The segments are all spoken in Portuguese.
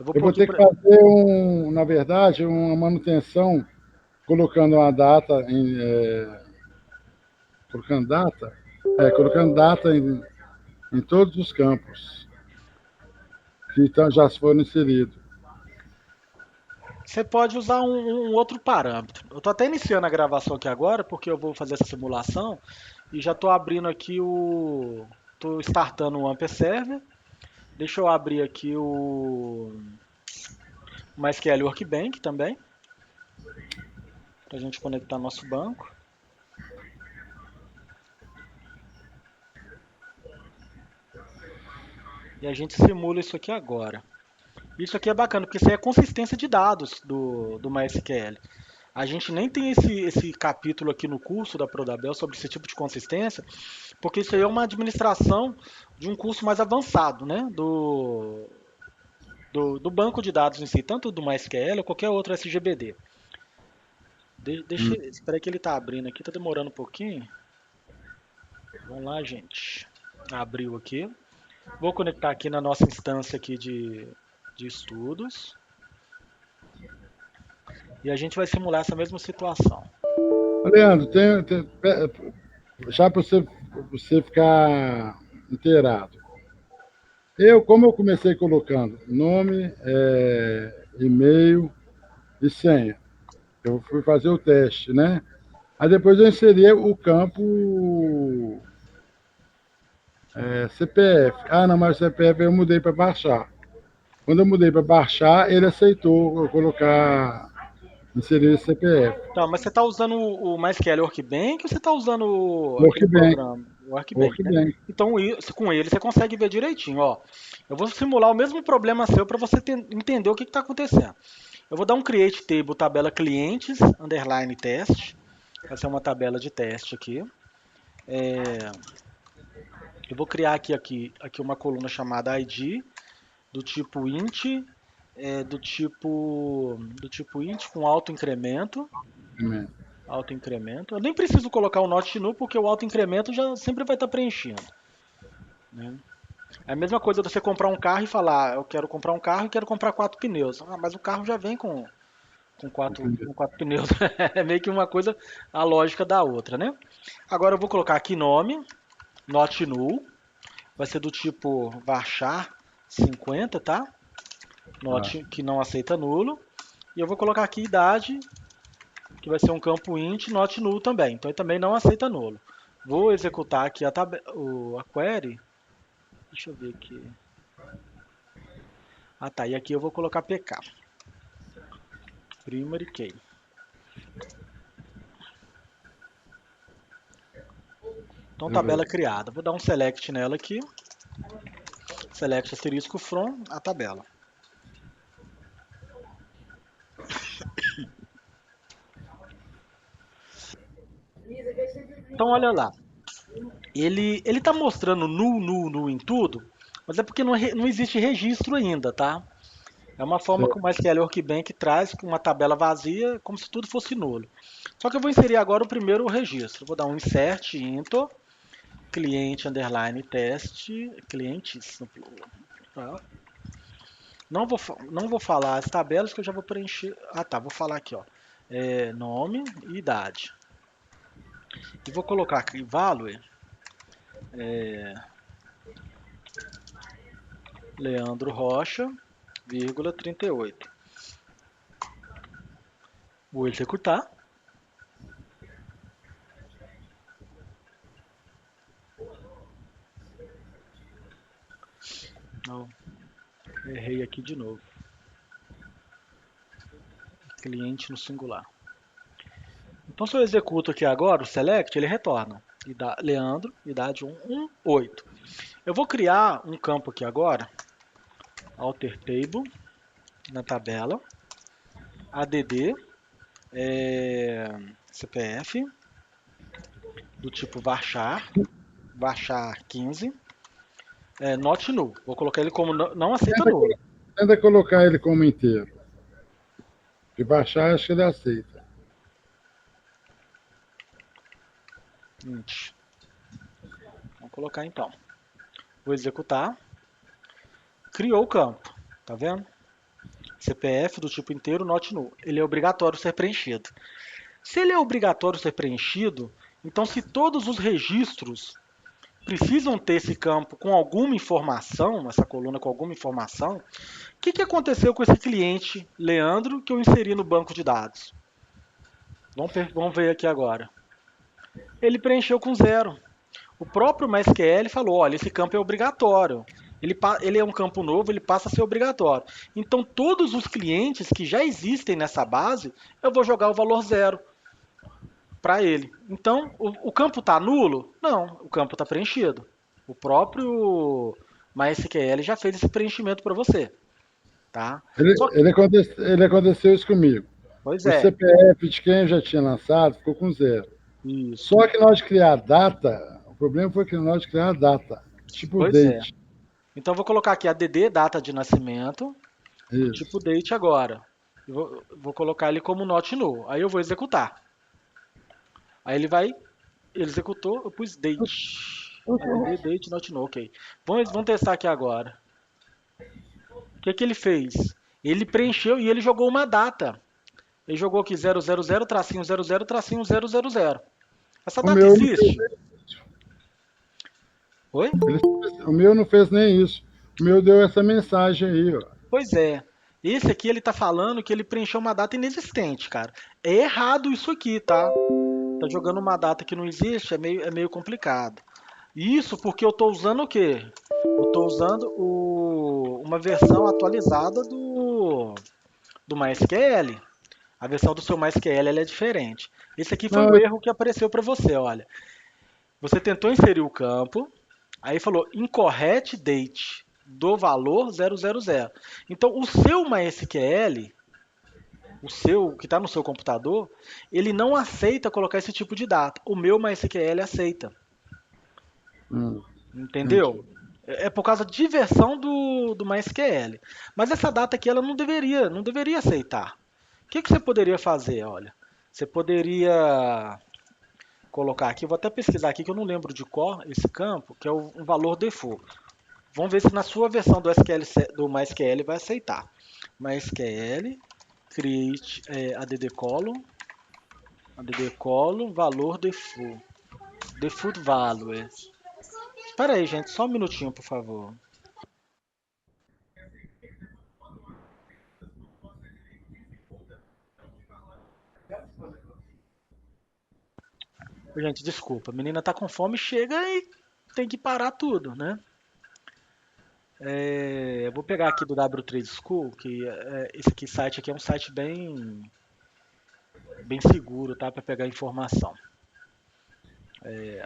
Eu vou Eu pôr vou aqui ter que para... fazer, na verdade, uma manutenção colocando uma data colocando data em todos os campos que então, já foram inseridos. Você pode usar um outro parâmetro. Eu estou até iniciando a gravação aqui agora, porque eu vou fazer essa simulação e já estou abrindo aqui o. Estou startando o Ampere Server. Deixa eu abrir aqui o MySQL Workbench também, para a gente conectar nosso banco. E a gente simula isso aqui agora. Isso aqui é bacana, porque isso aí é consistência de dados do MySQL. A gente nem tem esse capítulo aqui no curso da Prodabel sobre esse tipo de consistência, porque isso aí é uma administração de um curso mais avançado, né? Do banco de dados em si, tanto do MySQL ou qualquer outro SGBD. Espera aí que ele está abrindo aqui, está demorando um pouquinho. Vamos lá, gente. Abriu aqui. Vou conectar aqui na nossa instância aqui de estudos. E a gente vai simular essa mesma situação. Leandro, já para você ficar inteirado. Como eu comecei colocando nome, e-mail e senha, eu fui fazer o teste, né? Aí depois eu inseri o campo CPF. Ah, não, mas o CPF eu mudei para baixar. Quando eu mudei para baixar, ele aceitou eu colocar, inserir o CPF. Tá, mas você está usando o MySQL Workbench ou você está usando aquele Workbench, programa, o Workbench, né? Workbench. Então, com ele você consegue ver direitinho, ó. Eu vou simular o mesmo problema seu para você entender o que está acontecendo. Eu vou dar um create table tabela clientes underline teste. Vai ser uma tabela de teste aqui. Eu vou criar aqui uma coluna chamada ID do tipo int, do tipo int com auto incremento. Auto incremento. Eu nem preciso colocar o not nu porque o auto incremento já sempre vai estar preenchendo, né? É a mesma coisa de você comprar um carro e falar, eu quero comprar um carro e quero comprar 4 pneus. Ah, mas o carro já vem com quatro pneus. É meio que uma coisa a lógica da outra, né? Agora eu vou colocar aqui nome, not null, vai ser do tipo varchar 50, tá? Ah, Not que não aceita nulo. E eu vou colocar aqui idade, que vai ser um campo int, not null também. Então ele também não aceita nulo. Vou executar aqui a query. Deixa eu ver aqui. Ah tá, e aqui eu vou colocar pk. Primary key. Então tabela beleza. criada. Vou dar um select nela aqui. Select asterisco from a tabela. Então olha lá. Ele tá mostrando null, null, null em tudo, mas é porque não existe registro ainda, tá? É uma forma Certo. como o SQL Workbench traz uma tabela vazia, como se tudo fosse nulo. Só que eu vou inserir agora o primeiro registro. Vou dar um insert into cliente underline teste, clientes no plural. Tá? Não vou falar as tabelas que eu já vou preencher. Ah tá, vou falar aqui, ó. Nome e idade. E vou colocar aqui value Leandro Rocha, vírgula 38. Vou executar. Não, errei aqui de novo. Cliente no singular. Então, se eu executo aqui agora o select, ele retorna. Leandro, idade 1, 8. Eu vou criar um campo aqui agora, alter table, na tabela, add, CPF, do tipo varchar 15, not null. Vou colocar ele como não aceita Tenta, nulo. tenta colocar ele como inteiro. De baixar, acho que ele aceita. Int. Vamos colocar então. Vou executar. Criou o campo, tá vendo? CPF do tipo inteiro, not null. Ele é obrigatório ser preenchido. Se ele é obrigatório ser preenchido, então se todos os registros precisam ter esse campo com alguma informação, essa coluna com alguma informação, o que aconteceu com esse cliente, Leandro, que eu inseri no banco de dados? Vamos ver aqui agora. Ele preencheu com 0. O próprio MySQL falou, olha, esse campo é obrigatório. Ele é um campo novo, ele passa a ser obrigatório. Então, todos os clientes que já existem nessa base, eu vou jogar o valor 0 para ele. Então, o campo está nulo? Não, o campo está preenchido. O próprio MySQL já fez esse preenchimento para você. Tá? Ele aconteceu isso comigo. Pois O é. CPF de quem já tinha lançado ficou com 0. Isso. Só que na hora de criar a data, o problema foi que na hora de criar a data, tipo Pois date. Então, eu vou colocar aqui ADD, data de nascimento, tipo date agora. Vou colocar ele como not null. Aí eu vou executar. Aí ele executou, eu pus date. ADD, date, not null, ok. Vamos testar aqui agora. O que ele fez? Ele preencheu e ele jogou uma data. Ele jogou aqui 000, tracinho 00, tracinho 000. Essa data existe? Oi? O meu não fez nem isso. O meu deu essa mensagem aí, ó. Pois é. Esse aqui ele tá falando que ele preencheu uma data inexistente, cara. É errado isso aqui, tá? Tá jogando uma data que não existe, é meio complicado. Isso porque eu tô usando o quê? Eu tô usando uma versão atualizada do MySQL. A versão do seu MySQL ela é diferente. Esse aqui foi o erro que apareceu para você, olha. Você tentou inserir o campo, aí falou incorrect date do valor 000. Então, o seu MySQL, o seu que está no seu computador, ele não aceita colocar esse tipo de data. O meu MySQL aceita. Entendeu? É por causa de versão do MySQL. Mas essa data aqui ela não deveria aceitar. O que você poderia fazer? Olha, você poderia colocar aqui, eu vou até pesquisar aqui que eu não lembro de cor esse campo, que é um valor default. Vamos ver se na sua versão do MySQL vai aceitar. MySQL create add column valor default value. Espera aí, gente, só um minutinho, por favor. Gente, desculpa, a menina tá com fome, chega e tem que parar tudo, né? Eu vou pegar aqui do W3 School, que esse site aqui é um site bem seguro, tá? Para pegar informação.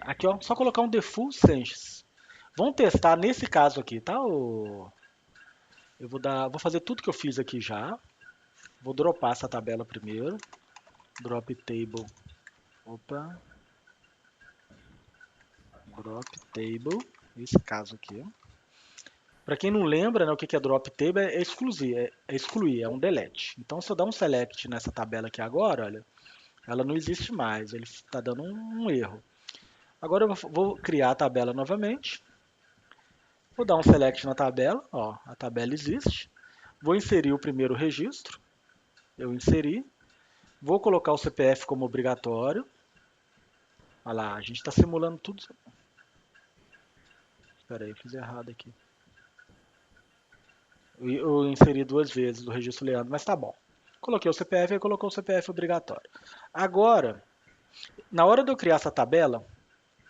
Aqui, ó, só colocar um default Sanches. Vamos testar nesse caso aqui, tá? Eu vou fazer tudo que eu fiz aqui já. Vou dropar essa tabela primeiro. Drop table. Opa. Drop table. Esse caso aqui. Para quem não lembra, né, o que é drop table é excluir, é um delete. Então, se eu dar um select nessa tabela aqui agora, olha, ela não existe mais, ele está dando um erro. Agora eu vou criar a tabela novamente. Vou dar um select na tabela, ó, a tabela existe. Vou inserir o primeiro registro. Eu inseri. Vou colocar o CPF como obrigatório. Olha lá, a gente está simulando tudo. Espera aí, fiz errado aqui. Eu inseri 2 vezes o registro Leandro, mas tá bom. Coloquei o CPF e colocou o CPF obrigatório. Agora, na hora de eu criar essa tabela,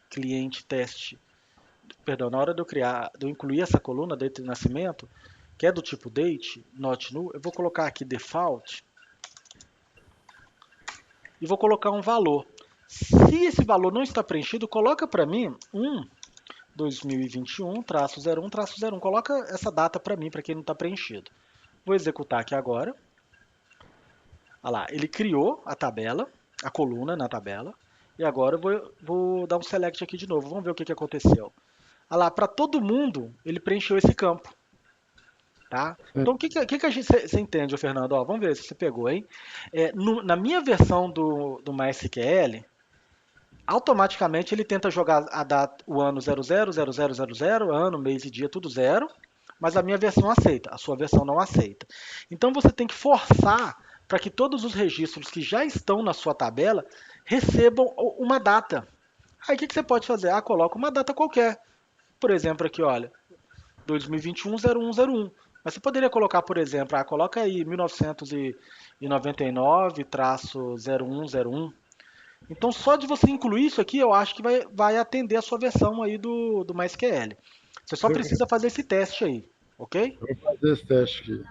cliente teste, perdão, na hora de eu incluir essa coluna date de nascimento, que é do tipo date, not null, eu vou colocar aqui default e vou colocar um valor. Se esse valor não está preenchido, coloca para mim 2021-01-01. Coloca essa data para mim, para quem não está preenchido. Vou executar aqui agora. Olha lá, ele criou a tabela, a coluna na tabela. E agora eu vou dar um select aqui de novo. Vamos ver o que aconteceu. Olha lá, para todo mundo, ele preencheu esse campo. Tá? Então, o que você entende, Fernando? Ó, vamos ver se você pegou, hein? Na minha versão do MySQL, automaticamente ele tenta jogar o ano 00, ano, mês e dia, tudo 0. mas a minha versão aceita, a sua versão não aceita. Então você tem que forçar para que todos os registros que já estão na sua tabela recebam uma data. Aí o que você pode fazer? Ah, coloca uma data qualquer. Por exemplo, aqui, olha, 2021-0101. Mas você poderia colocar, por exemplo, coloca aí 1999-0101. Então, só de você incluir isso aqui, eu acho que vai atender a sua versão aí do MySQL. Você só Eu precisa fazer esse teste aí, ok? vou fazer esse teste aqui.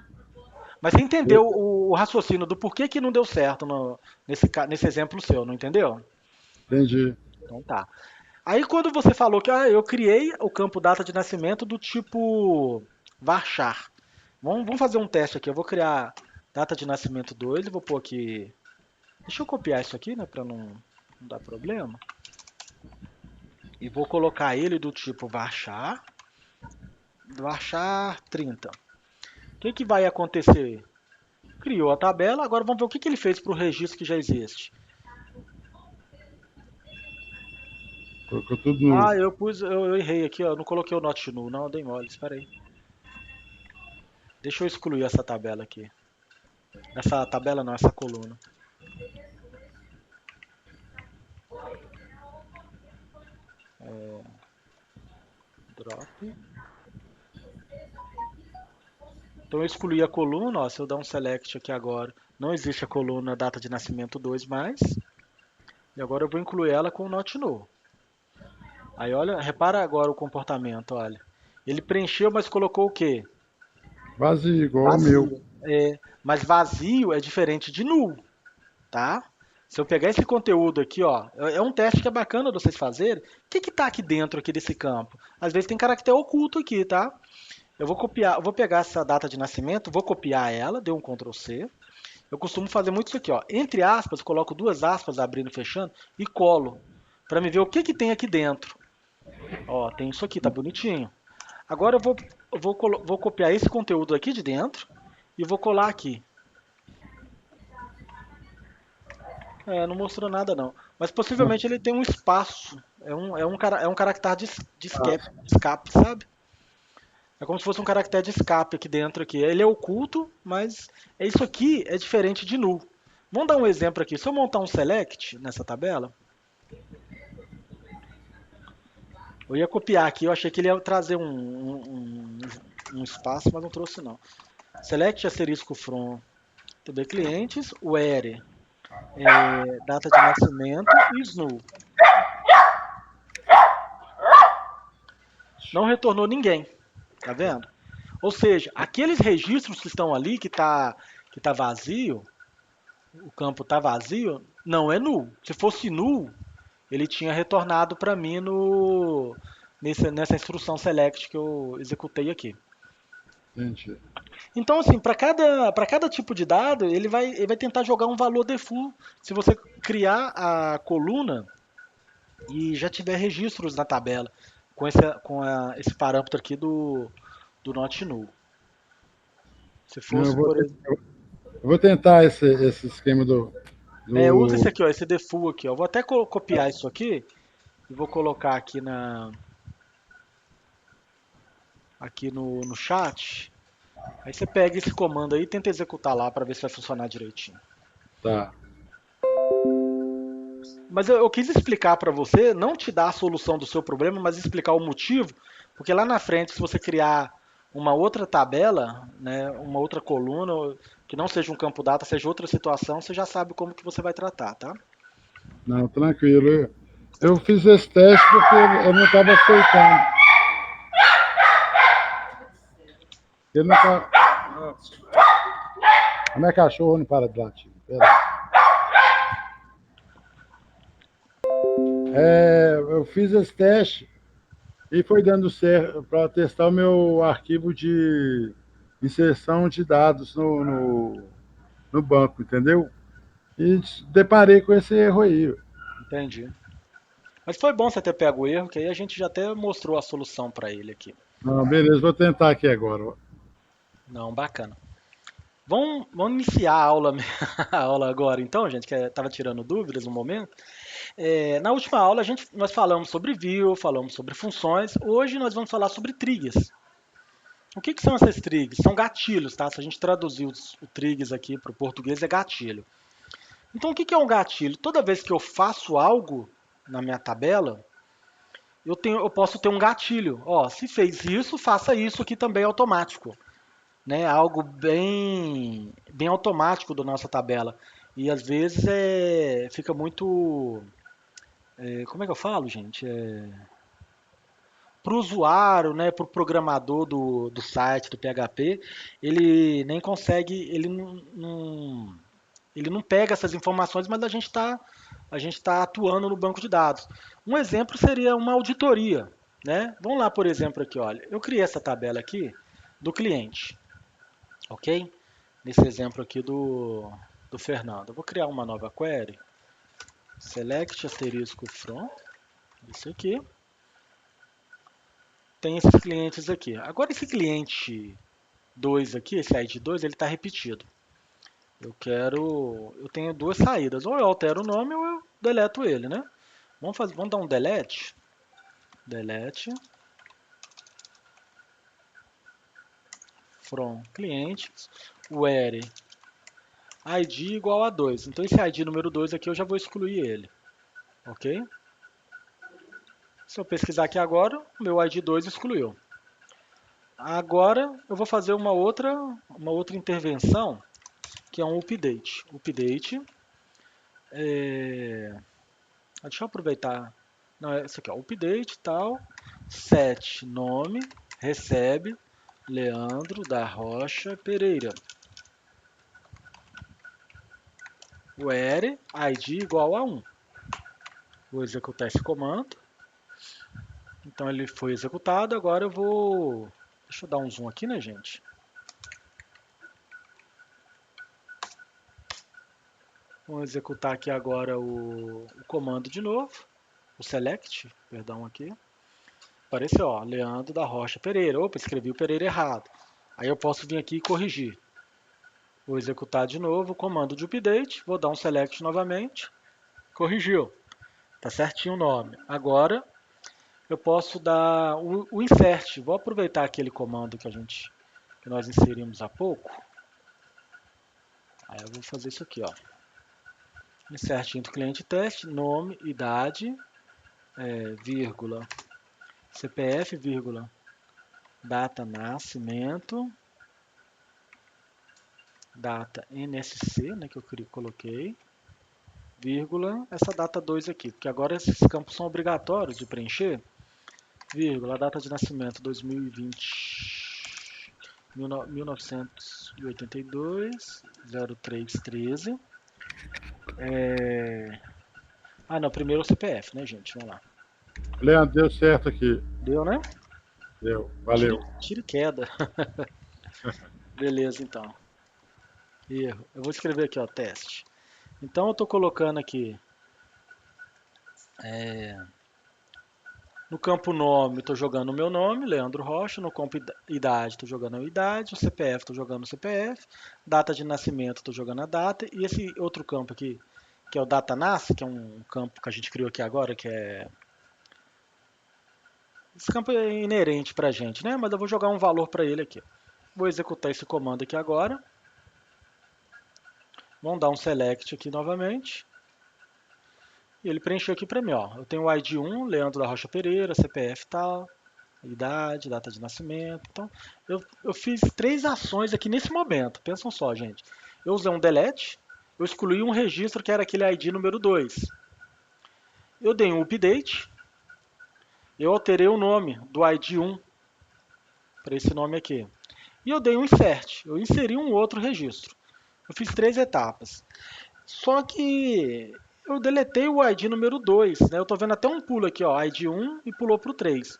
Mas você entendeu o raciocínio do porquê que não deu certo nesse exemplo seu, não entendeu? Entendi. Então tá. Aí quando você falou que eu criei o campo data de nascimento do tipo varchar. Vamos fazer um teste aqui. Eu vou criar data de nascimento 2 e vou pôr aqui. Deixa eu copiar isso aqui, né, para não dar problema. E vou colocar ele do tipo varchar 30. O que vai acontecer? Criou a tabela, agora vamos ver o que ele fez para o registro que já existe. Colocou tudo no. Eu errei aqui, ó, eu não coloquei o not null, não, eu dei mole, espera aí. Deixa eu excluir essa tabela aqui. Essa tabela não, essa coluna. Drop. Então eu excluí a coluna, ó, se eu dar um select aqui agora, não existe a coluna data de nascimento 2 mais. E agora eu vou incluir ela com o not null. Aí olha, repara agora o comportamento, olha. Ele preencheu, mas colocou o quê? Vazio, igual o meu. Vazio. Mas vazio é diferente de null, tá? Se eu pegar esse conteúdo aqui, ó, é um teste que é bacana de vocês fazerem. O que está aqui dentro aqui desse campo? Às vezes tem caractere oculto aqui, tá? Eu vou copiar, eu vou pegar essa data de nascimento, vou copiar ela, dei um Ctrl C. Eu costumo fazer muito isso aqui, ó. Entre aspas, coloco duas aspas abrindo e fechando e colo para me ver o que tem aqui dentro. Ó, tem isso aqui, tá bonitinho. Agora vou copiar esse conteúdo aqui de dentro e vou colar aqui. Não mostrou nada não. Mas possivelmente ele tem um espaço. É um caractere de escape, sabe? É como se fosse um caractere de escape aqui dentro aqui. Ele é oculto, mas isso aqui é diferente de null. Vamos dar um exemplo aqui. Se eu montar um select nessa tabela, eu ia copiar aqui. Eu achei que ele ia trazer um espaço, mas não trouxe não. Select asterisco from TB clientes, where data de nascimento e null. Não retornou ninguém. Tá vendo? Ou seja, aqueles registros que estão ali, que tá vazio, o campo tá vazio, não é null. Se fosse null, ele tinha retornado para mim nessa instrução select que eu executei aqui. Entendi. Então, assim, para cada tipo de dado, ele vai tentar jogar um valor default. Se você criar a coluna e já tiver registros na tabela com esse parâmetro aqui do not null. Se Não, fosse, por exemplo. eu vou tentar esse esquema Usa esse do. aqui, ó, esse default aqui, ó. Eu vou até copiar isso aqui e vou colocar aqui no chat. Aí você pega esse comando aí e tenta executar lá para ver se vai funcionar direitinho. Tá. Mas eu quis explicar para você, não te dar a solução do seu problema, mas explicar o motivo, porque lá na frente, se você criar uma outra tabela, né, uma outra coluna, que não seja um campo data, seja outra situação, você já sabe como que você vai tratar, tá? Não, tranquilo. Eu fiz esse teste porque ele não estava aceitando. Ele não tá. A minha cachorra não para de latir. Eu fiz esse teste e foi dando certo para testar o meu arquivo de inserção de dados no banco, entendeu? E deparei com esse erro aí. Entendi. Mas foi bom você ter pego o erro, que aí a gente já até mostrou a solução para ele aqui. Não, beleza, vou tentar aqui agora. Não, bacana. Vamos iniciar a aula, a aula agora, então, gente, que estava tirando dúvidas no momento. Na última aula nós falamos sobre view, falamos sobre funções. Hoje nós vamos falar sobre triggers. O que são essas trigs? São gatilhos, tá? Se a gente traduzir o trigs aqui para o português, é gatilho. Então, o que é um gatilho? Toda vez que eu faço algo na minha tabela, eu posso ter um gatilho. Ó, se fez isso, faça isso aqui também automático. Né? Algo bem automático da nossa tabela. E às vezes fica muito. Como é que eu falo, gente? Para o usuário, né, para o programador do site, do PHP, ele nem consegue, ele não pega essas informações, mas a gente tá atuando no banco de dados. Um exemplo seria uma auditoria, né? Vamos lá, por exemplo, aqui, olha, eu criei essa tabela aqui do cliente, ok? Nesse exemplo aqui do Fernando. Eu vou criar uma nova query, select asterisco from, isso aqui. Tem esses clientes aqui. Agora esse cliente 2 aqui, esse ID 2, ele está repetido. Eu tenho duas saídas, ou eu altero o nome ou eu deleto ele, né? Vamos dar um delete. Delete from clientes, where ID igual a 2. Então esse ID número 2 aqui eu já vou excluir ele, ok? Se eu pesquisar aqui agora, o meu ID 2 excluiu. Agora eu vou fazer uma outra intervenção, que é um update. Update. Deixa eu aproveitar. Não, é isso aqui, ó. Update tal. Set nome. Recebe. Leandro da Rocha Pereira. Where ID igual a 1. Vou executar esse comando. Então ele foi executado. Agora eu vou. Deixa eu dar um zoom aqui, né, gente? Vamos executar aqui agora o comando de novo. O select, perdão aqui. Apareceu, ó, Leandro da Rocha Pereira. Opa, escrevi o Pereira errado. Aí eu posso vir aqui e corrigir. Vou executar de novo o comando de update. Vou dar um select novamente. Corrigiu. Tá certinho o nome. Agora eu posso dar o insert. Vou aproveitar aquele comando que nós inserimos há pouco. Aí eu vou fazer isso aqui, ó. Insert entre cliente teste, nome, idade, vírgula, CPF, vírgula, data nascimento, data NSC, né, que eu coloquei, vírgula, essa data 2 aqui, porque agora esses campos são obrigatórios de preencher, vírgula, data de nascimento 2020, 1982, 0313. Ah, não, primeiro o CPF, né, gente? Vamos lá. Leandro, deu certo aqui. Deu, né? Deu, valeu. Tiro e queda. Beleza, então. Erro. Eu vou escrever aqui, ó, teste. Então eu estou colocando aqui no campo nome, estou jogando o meu nome, Leandro Rocha. No campo idade, estou jogando a idade. O CPF, estou jogando o CPF. Data de nascimento, estou jogando a data. E esse outro campo aqui, que é o data nasce, que é um campo que a gente criou aqui agora, que é... Esse campo é inerente para a gente, né? Mas eu vou jogar um valor para ele aqui. Vou executar esse comando aqui agora. Vamos dar um select aqui novamente. E ele preencheu aqui para mim, ó. Eu tenho o ID 1, Leandro da Rocha Pereira, CPF tal, idade, data de nascimento. Então, eu fiz 3 ações aqui nesse momento. Pensam só, gente. Eu usei um delete, eu excluí um registro que era aquele ID número 2. Eu dei um update, eu alterei o nome do ID 1 para esse nome aqui. E eu dei um insert, eu inseri um outro registro. Eu fiz 3 etapas. Só que eu deletei o ID número 2, né? Eu estou vendo até um pulo aqui, ó, ID 1 e pulou para o 3.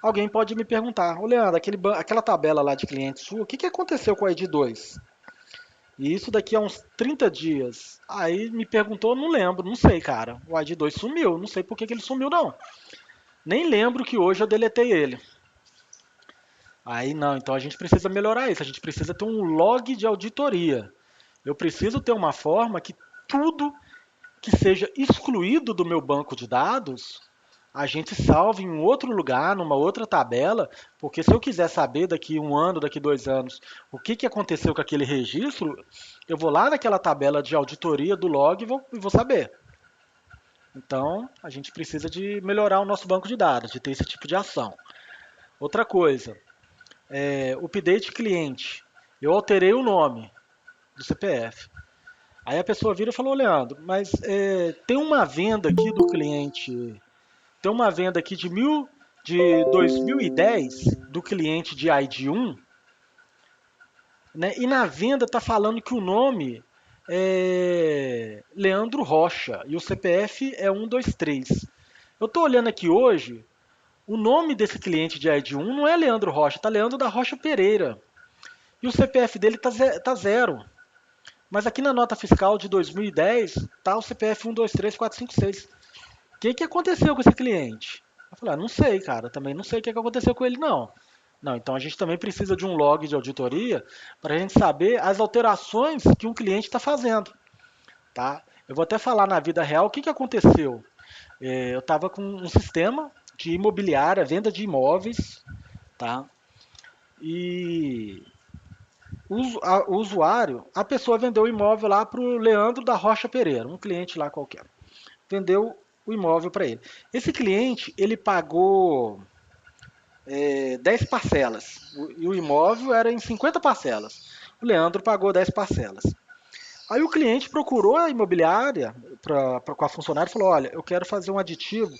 Alguém pode me perguntar, ô Leandro, aquela tabela lá de cliente sua, o que aconteceu com o ID 2? E isso daqui a uns 30 dias. Aí me perguntou, não lembro, não sei, cara. O ID 2 sumiu, não sei por que ele sumiu não. Nem lembro que hoje eu deletei ele. Aí não, então a gente precisa melhorar isso, a gente precisa ter um log de auditoria. Eu preciso ter uma forma que tudo que seja excluído do meu banco de dados a gente salva em um outro lugar, numa outra tabela, porque se eu quiser saber daqui um ano, daqui 2 anos, o que aconteceu com aquele registro, eu vou lá naquela tabela de auditoria do log e vou saber. Então, a gente precisa de melhorar o nosso banco de dados, de ter esse tipo de ação. Outra coisa, update cliente. Eu alterei o nome do CPF. Aí a pessoa vira e falou, Leandro, mas tem uma venda aqui do cliente, tem uma venda aqui de 2010 do cliente de ID1, né? E na venda está falando que o nome é Leandro Rocha e o CPF é 123. Eu estou olhando aqui hoje, o nome desse cliente de ID1 não é Leandro Rocha, está Leandro da Rocha Pereira. E o CPF dele está zero. Mas aqui na nota fiscal de 2010 está o CPF 123456. O que aconteceu com esse cliente? Eu falei, não sei, cara, também não sei o que aconteceu com ele, não. Não, então a gente também precisa de um log de auditoria para a gente saber as alterações que um cliente está fazendo, tá? Eu vou até falar na vida real o que aconteceu. Eu estava com um sistema de imobiliária, venda de imóveis, tá? E o usuário, a pessoa vendeu o imóvel lá para o Leandro da Rocha Pereira, um cliente lá qualquer. Vendeu o imóvel para ele. Esse cliente, ele pagou 10 parcelas e o imóvel era em 50 parcelas. O Leandro pagou 10 parcelas. Aí o cliente procurou a imobiliária com a funcionária e falou, olha, eu quero fazer um aditivo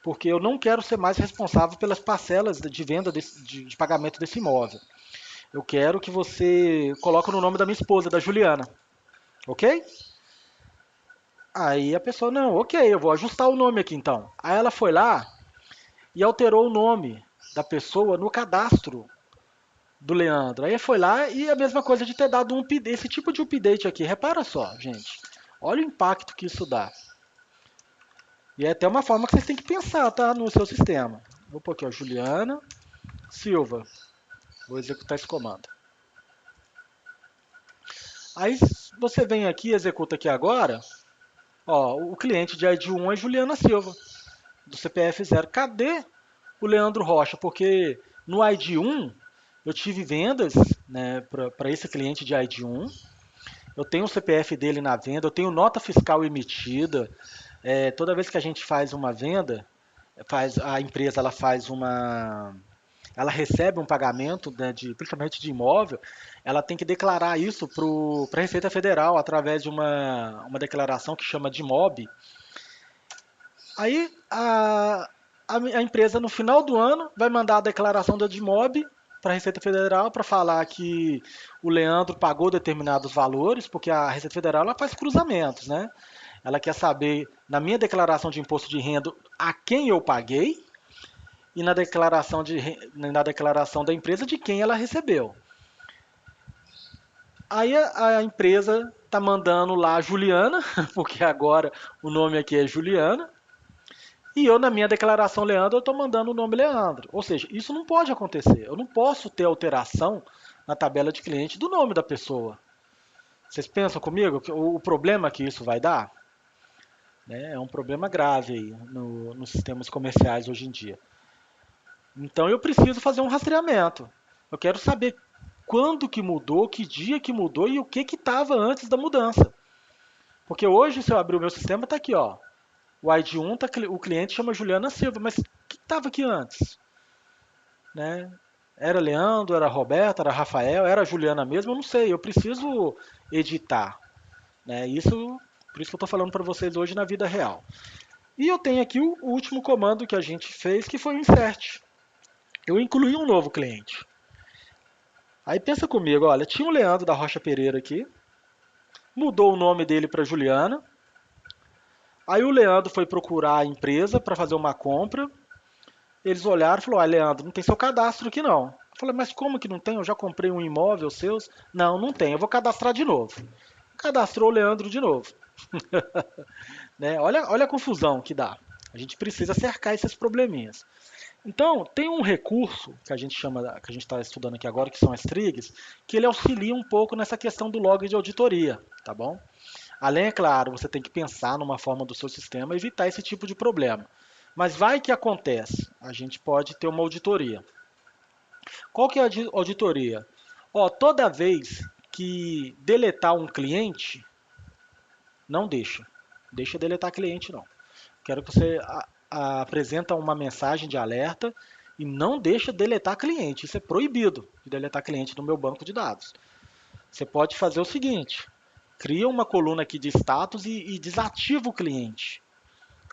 porque eu não quero ser mais responsável pelas parcelas de venda de pagamento desse imóvel. Eu quero que você coloque no nome da minha esposa, da Juliana. Ok? Aí a pessoa, não, ok, eu vou ajustar o nome aqui então. Aí ela foi lá e alterou o nome da pessoa no cadastro do Leandro. Aí foi lá e a mesma coisa de ter dado esse tipo de update aqui. Repara só, gente. Olha o impacto que isso dá. E é até uma forma que vocês têm que pensar, tá? No seu sistema. Vou pôr aqui, ó, Juliana Silva. Vou executar esse comando. Aí você vem aqui, executa aqui agora. Ó, o cliente de ID1 é Juliana Silva, do CPF 0. Cadê o Leandro Rocha? Porque no ID1 eu tive vendas, né, para esse cliente de ID1. Eu tenho o CPF dele na venda, eu tenho nota fiscal emitida. Toda vez que a gente faz uma venda, a empresa ela recebe um pagamento, né, principalmente de imóvel, ela tem que declarar isso para a Receita Federal através de uma declaração que chama de MOB. Aí a empresa no final do ano vai mandar a declaração da DIMOB para a Receita Federal para falar que o Leandro pagou determinados valores, porque a Receita Federal ela faz cruzamentos, né? Ela quer saber na minha declaração de imposto de renda a quem eu paguei e na declaração da empresa de quem ela recebeu. Aí a empresa está mandando lá a Juliana, porque agora o nome aqui é Juliana, e eu, na minha declaração Leandro, eu estou mandando o nome Leandro. Ou seja, isso não pode acontecer. Eu não posso ter alteração na tabela de cliente do nome da pessoa. Vocês pensam comigo que o problema que isso vai dar? Né, é um problema grave aí nos sistemas comerciais hoje em dia. Então eu preciso fazer um rastreamento. Eu quero saber quando que mudou, que dia que mudou e o que estava antes da mudança. Porque hoje, se eu abrir o meu sistema, está aqui, ó. O ID1, o cliente chama Juliana Silva, mas o que estava aqui antes? Né? Era Leandro, era Roberto, era Rafael, era Juliana mesmo, eu não sei, eu preciso editar. Né? Por isso que eu estou falando para vocês hoje na vida real. E eu tenho aqui o último comando que a gente fez, que foi o insert. Eu incluí um novo cliente. Aí pensa comigo, olha, tinha o Leandro da Rocha Pereira aqui, mudou o nome dele para Juliana, aí o Leandro foi procurar a empresa para fazer uma compra, eles olharam e falaram, Leandro, não tem seu cadastro aqui não. Eu falei, mas como que não tem? Eu já comprei um imóvel seus. Não, não tem, eu vou cadastrar de novo. Cadastrou o Leandro de novo. Né? Olha a confusão que dá. A gente precisa cercar esses probleminhas. Então, tem um recurso que a gente está estudando aqui agora, que são as trigs, que ele auxilia um pouco nessa questão do log de auditoria, tá bom? Além, é claro, você tem que pensar numa forma do seu sistema evitar esse tipo de problema. Mas vai que acontece, a gente pode ter uma auditoria. Qual que é a auditoria? Ó, toda vez que deletar um cliente, não deixa. Deixa deletar cliente não. Quero que você apresenta uma mensagem de alerta e não deixa deletar cliente. Isso é proibido de deletar cliente no meu banco de dados. Você pode fazer o seguinte: cria uma coluna aqui de status e desativa o cliente.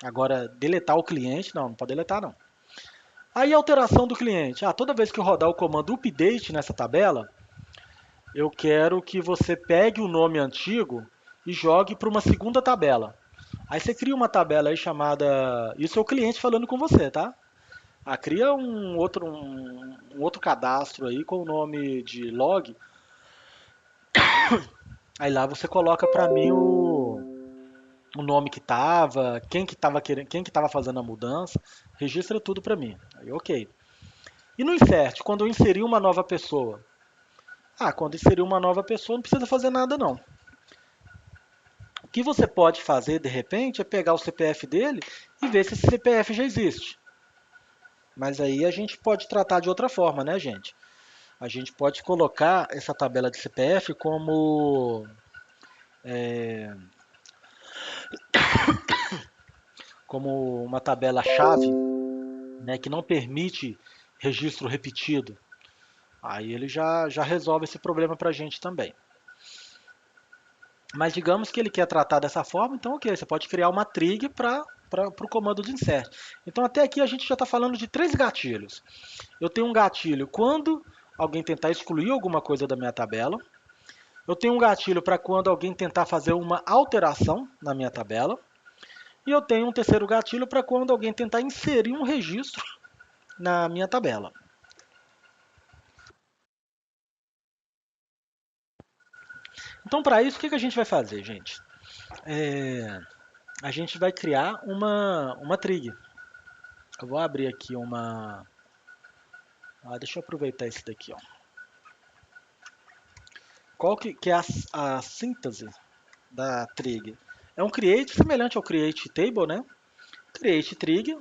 Agora, deletar o cliente, não pode deletar não. Aí, alteração do cliente. Toda vez que eu rodar o comando update nessa tabela, eu quero que você pegue o nome antigo e jogue para uma segunda tabela. Aí você cria uma tabela aí chamada. Isso é o cliente falando com você, tá? Cria um outro cadastro aí com o nome de log. Aí lá você coloca para mim o nome que tava, quem que tava querendo, quem que tava fazendo a mudança, registra tudo para mim. Aí, ok. E no insert, quando eu inserir uma nova pessoa? Quando inserir uma nova pessoa não precisa fazer nada não. O que você pode fazer de repente é pegar o CPF dele e ver se esse CPF já existe. Mas aí a gente pode tratar de outra forma, né, gente? A gente pode colocar essa tabela de CPF como uma tabela-chave, né, que não permite registro repetido. Aí ele já resolve esse problema para a gente também. Mas digamos que ele quer tratar dessa forma, então ok, você pode criar uma trig para o comando de insert. Então até aqui a gente já está falando de 3 gatilhos. Eu tenho um gatilho quando alguém tentar excluir alguma coisa da minha tabela. Eu tenho um gatilho para quando alguém tentar fazer uma alteração na minha tabela. E eu tenho um terceiro gatilho para quando alguém tentar inserir um registro na minha tabela. Então, para isso, o que a gente vai fazer, gente? A gente vai criar uma trig. Eu vou abrir aqui uma. Deixa eu aproveitar esse daqui. Ó. Qual que é a síntese da trig? É um create semelhante ao create table, né? Create trig.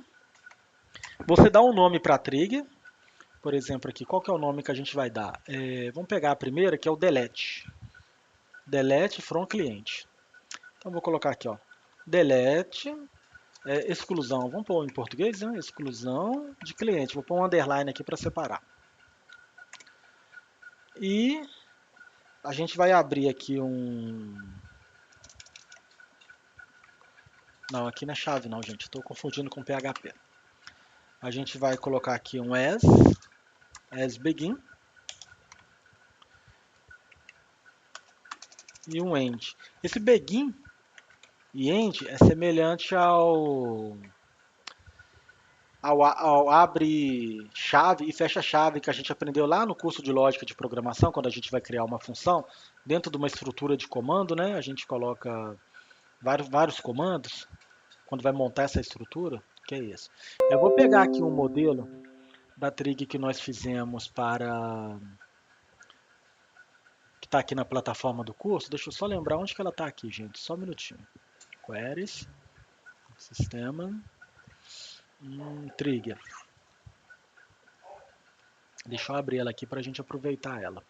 Você dá um nome para a trig. Por exemplo, aqui, qual que é o nome que a gente vai dar? Vamos pegar a primeira, que é o delete. Delete from cliente. Então, vou colocar aqui, ó. Delete, exclusão. Vamos pôr em português, né? Exclusão de cliente. Vou pôr um underline aqui para separar. E a gente vai abrir aqui um... Não, aqui não é chave não, gente. Estou confundindo com PHP. A gente vai colocar aqui um as begin. E um end. Esse begin e end é semelhante ao abre chave e fecha chave que a gente aprendeu lá no curso de lógica de programação, quando a gente vai criar uma função dentro de uma estrutura de comando, né? A gente coloca vários comandos quando vai montar essa estrutura, que é isso. Eu vou pegar aqui um modelo da trig que nós fizemos que está aqui na plataforma do curso. Deixa eu só lembrar onde que ela está aqui, gente. Só um minutinho. Queries, sistema, trigger. Deixa eu abrir ela aqui para a gente aproveitar ela.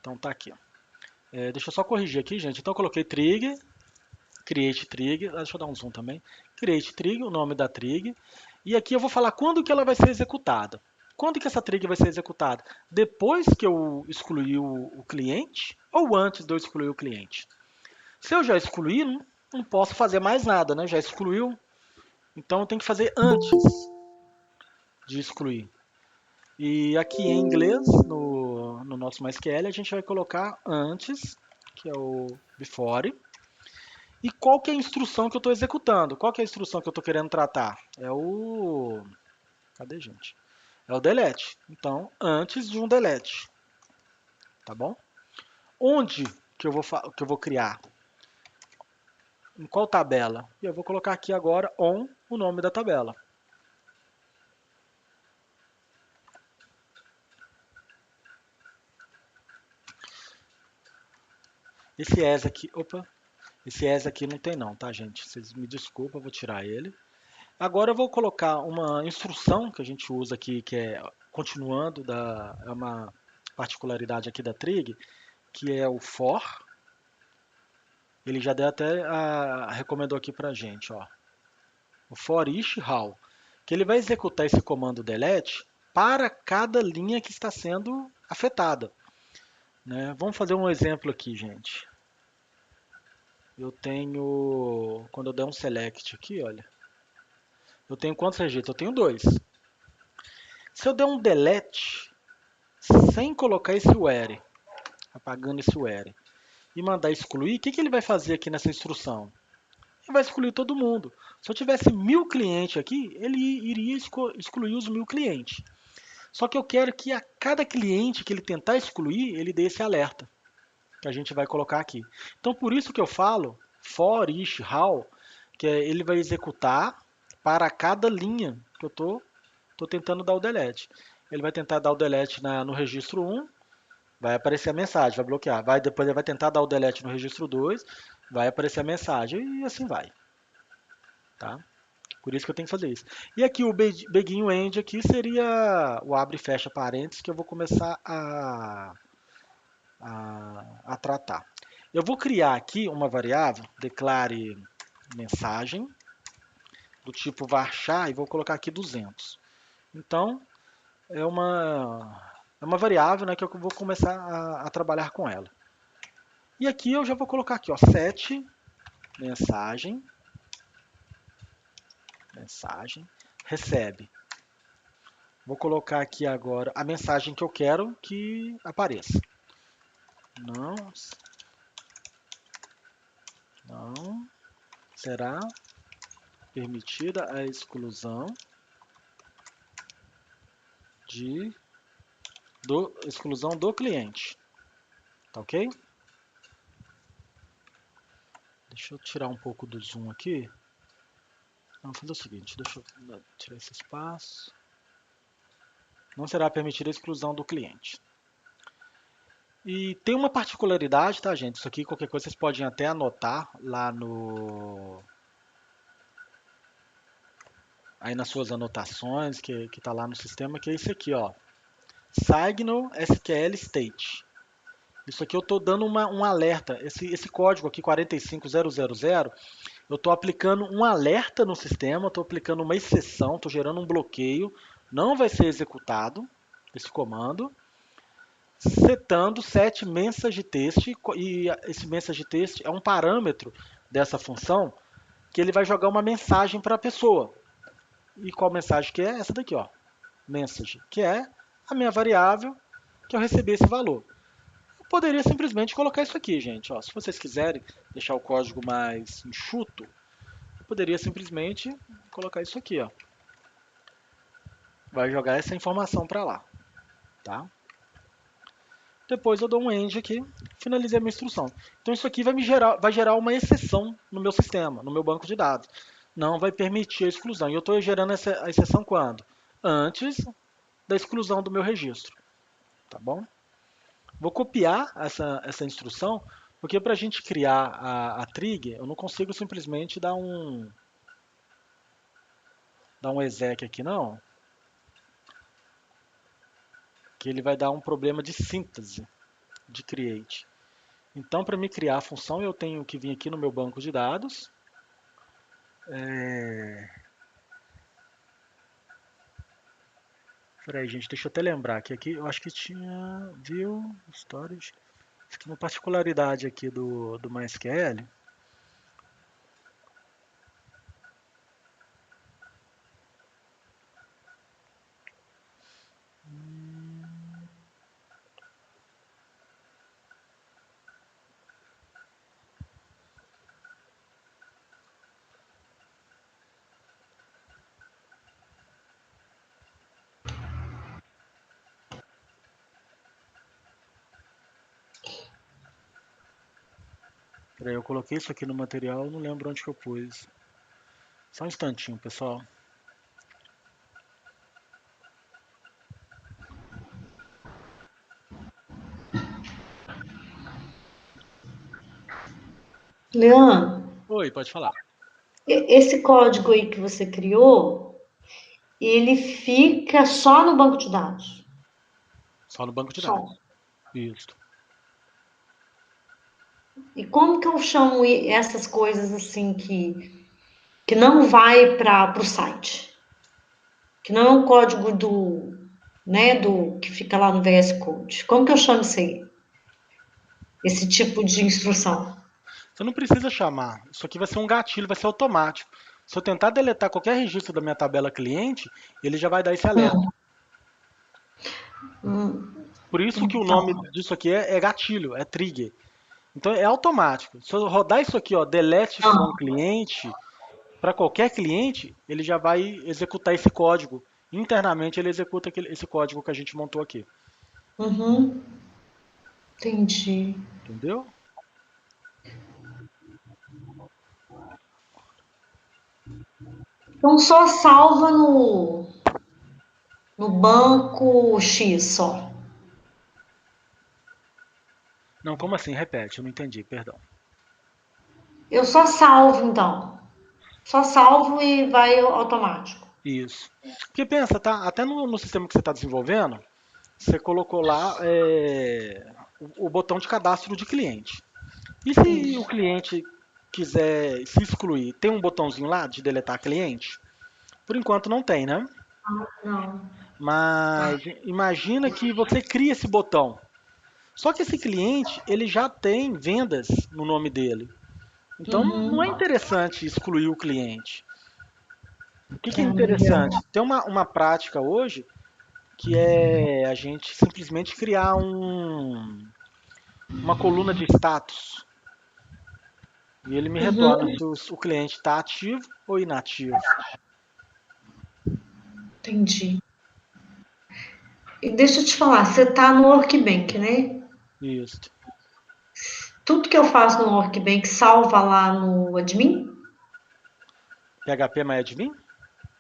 Então tá aqui. Ó. Deixa eu só corrigir aqui, gente. Então eu coloquei trig, create trig, deixa eu dar um zoom também. Create trig, o nome da trig. E aqui eu vou falar quando que ela vai ser executada. Quando que essa trig vai ser executada? Depois que eu excluir o cliente ou antes de eu excluir o cliente? Se eu já excluí, não posso fazer mais nada, né? Já excluiu. Então eu tenho que fazer antes de excluir. E aqui em inglês, no nosso MySQL, a gente vai colocar antes, que é o before. E qual que é a instrução que eu estou executando? Qual que é a instrução que eu estou querendo tratar? É o... Cadê, gente? É o delete. Então, antes de um delete. Tá bom? Onde que eu vou criar? Em qual tabela? E eu vou colocar aqui agora on o nome da tabela. Esse ES aqui, opa, esse ES aqui não tem não, tá, gente? Vocês me desculpem, eu vou tirar ele. Agora eu vou colocar uma instrução que a gente usa aqui, que é continuando, é uma particularidade aqui da Trig, que é o for. Ele já deu até recomendou aqui pra gente, ó, o for each how, que ele vai executar esse comando delete para cada linha que está sendo afetada, né? Vamos fazer um exemplo aqui, gente. Eu tenho, quando eu der um select aqui, olha, eu tenho quantos registros? Eu tenho dois. Se eu der um delete sem colocar esse where, apagando esse where, e mandar excluir, o que, que ele vai fazer aqui nessa instrução? Ele vai excluir todo mundo. Se eu tivesse 1000 clientes aqui, ele iria excluir os 1000 clientes. Só que eu quero que a cada cliente que ele tentar excluir, ele dê esse alerta, que a gente vai colocar aqui. Então, por isso que eu falo for each how, que ele vai executar para cada linha que eu estou tentando dar o delete. Ele vai tentar dar o delete no registro 1, vai aparecer a mensagem, vai bloquear. Depois ele vai tentar dar o delete no registro 2, vai aparecer a mensagem e assim vai. Tá? Por isso que eu tenho que fazer isso. E aqui o begin end aqui seria o abre e fecha parênteses que eu vou começar a tratar. Eu vou criar aqui uma variável, declare mensagem, do tipo varchar, e vou colocar aqui 200. Então, é uma variável, né, que eu vou começar a trabalhar com ela. E aqui eu já vou colocar aqui, ó, set mensagem, recebe. Vou colocar aqui agora a mensagem que eu quero que apareça. Não será permitida a exclusão do cliente. Tá ok? Deixa eu tirar um pouco do zoom aqui. Vamos fazer o seguinte, deixa eu tirar esse espaço. Não será permitida a exclusão do cliente. E tem uma particularidade, tá, gente? Isso aqui, qualquer coisa, vocês podem até anotar lá aí nas suas anotações, que está lá no sistema, que é isso aqui, ó. Signal SQL State. Isso aqui eu estou dando um alerta. Esse código aqui, 45000, eu estou aplicando um alerta no sistema, estou aplicando uma exceção, estou gerando um bloqueio. Não vai ser executado esse comando. Setando set message test, e esse message test é um parâmetro dessa função que ele vai jogar uma mensagem para a pessoa. E qual mensagem que é? Essa daqui, ó. Message, que é a minha variável que eu recebi esse valor. Eu poderia simplesmente colocar isso aqui, gente. Ó, se vocês quiserem deixar o código mais enxuto, eu poderia simplesmente colocar isso aqui, ó. Vai jogar essa informação para lá, tá? Depois eu dou um end aqui, finalizei a minha instrução. Então isso aqui vai gerar uma exceção no meu sistema, no meu banco de dados. Não vai permitir a exclusão. E eu estou gerando a exceção quando? Antes da exclusão do meu registro. Tá bom? Vou copiar essa instrução, porque para a gente criar a trig, eu não consigo simplesmente dar um exec aqui, não. Que ele vai dar um problema de síntese de create. Então, para me criar a função, eu tenho que vir aqui no meu banco de dados. Peraí, gente, deixa eu até lembrar que aqui eu acho que tinha view storage. Acho que uma particularidade aqui do MySQL. Peraí, eu coloquei isso aqui no material, não lembro onde que eu pus. Só um instantinho, pessoal. Leandro, Oi, pode falar. esse código aí que você criou, ele fica só no banco de dados. Só no banco de Só. dados. Isso. E como que eu chamo essas coisas assim que não vai para o site? Que não é um código do que fica lá no VS Code. Como que eu chamo isso aí? Esse tipo de instrução? Você não precisa chamar. Isso aqui vai ser um gatilho, vai ser automático. Se eu tentar deletar qualquer registro da minha tabela cliente, ele já vai dar esse alerta. Por isso que o nome disso aqui é gatilho, é trigger. Então é automático. Se eu rodar isso aqui, ó, delete from cliente, para qualquer cliente, ele já vai executar esse código. Internamente ele executa esse código que a gente montou aqui. Uhum, entendi. Entendeu? Então só salva no banco X só. Não, como assim? Repete, eu não entendi, perdão. Eu só salvo então. Só salvo e vai automático. Isso. Porque pensa, tá? Até no sistema que você está desenvolvendo, você colocou lá o botão de cadastro de cliente. E se o Isso. cliente quiser se excluir, tem um botãozinho lá de deletar cliente? Por enquanto não tem, né? Não. Mas imagina que você cria esse botão. Só que esse cliente, ele já tem vendas no nome dele. Então não Uhum. é interessante excluir o cliente. O que é Ah, legal. interessante? Tem uma prática hoje que é a gente simplesmente criar uma coluna de status. E ele me retorna Uhum. se o cliente está ativo ou inativo. Entendi. E deixa eu te falar, você tá no Workbank, né? Isso. Tudo que eu faço no Workbank salva lá no admin? PHP MyAdmin?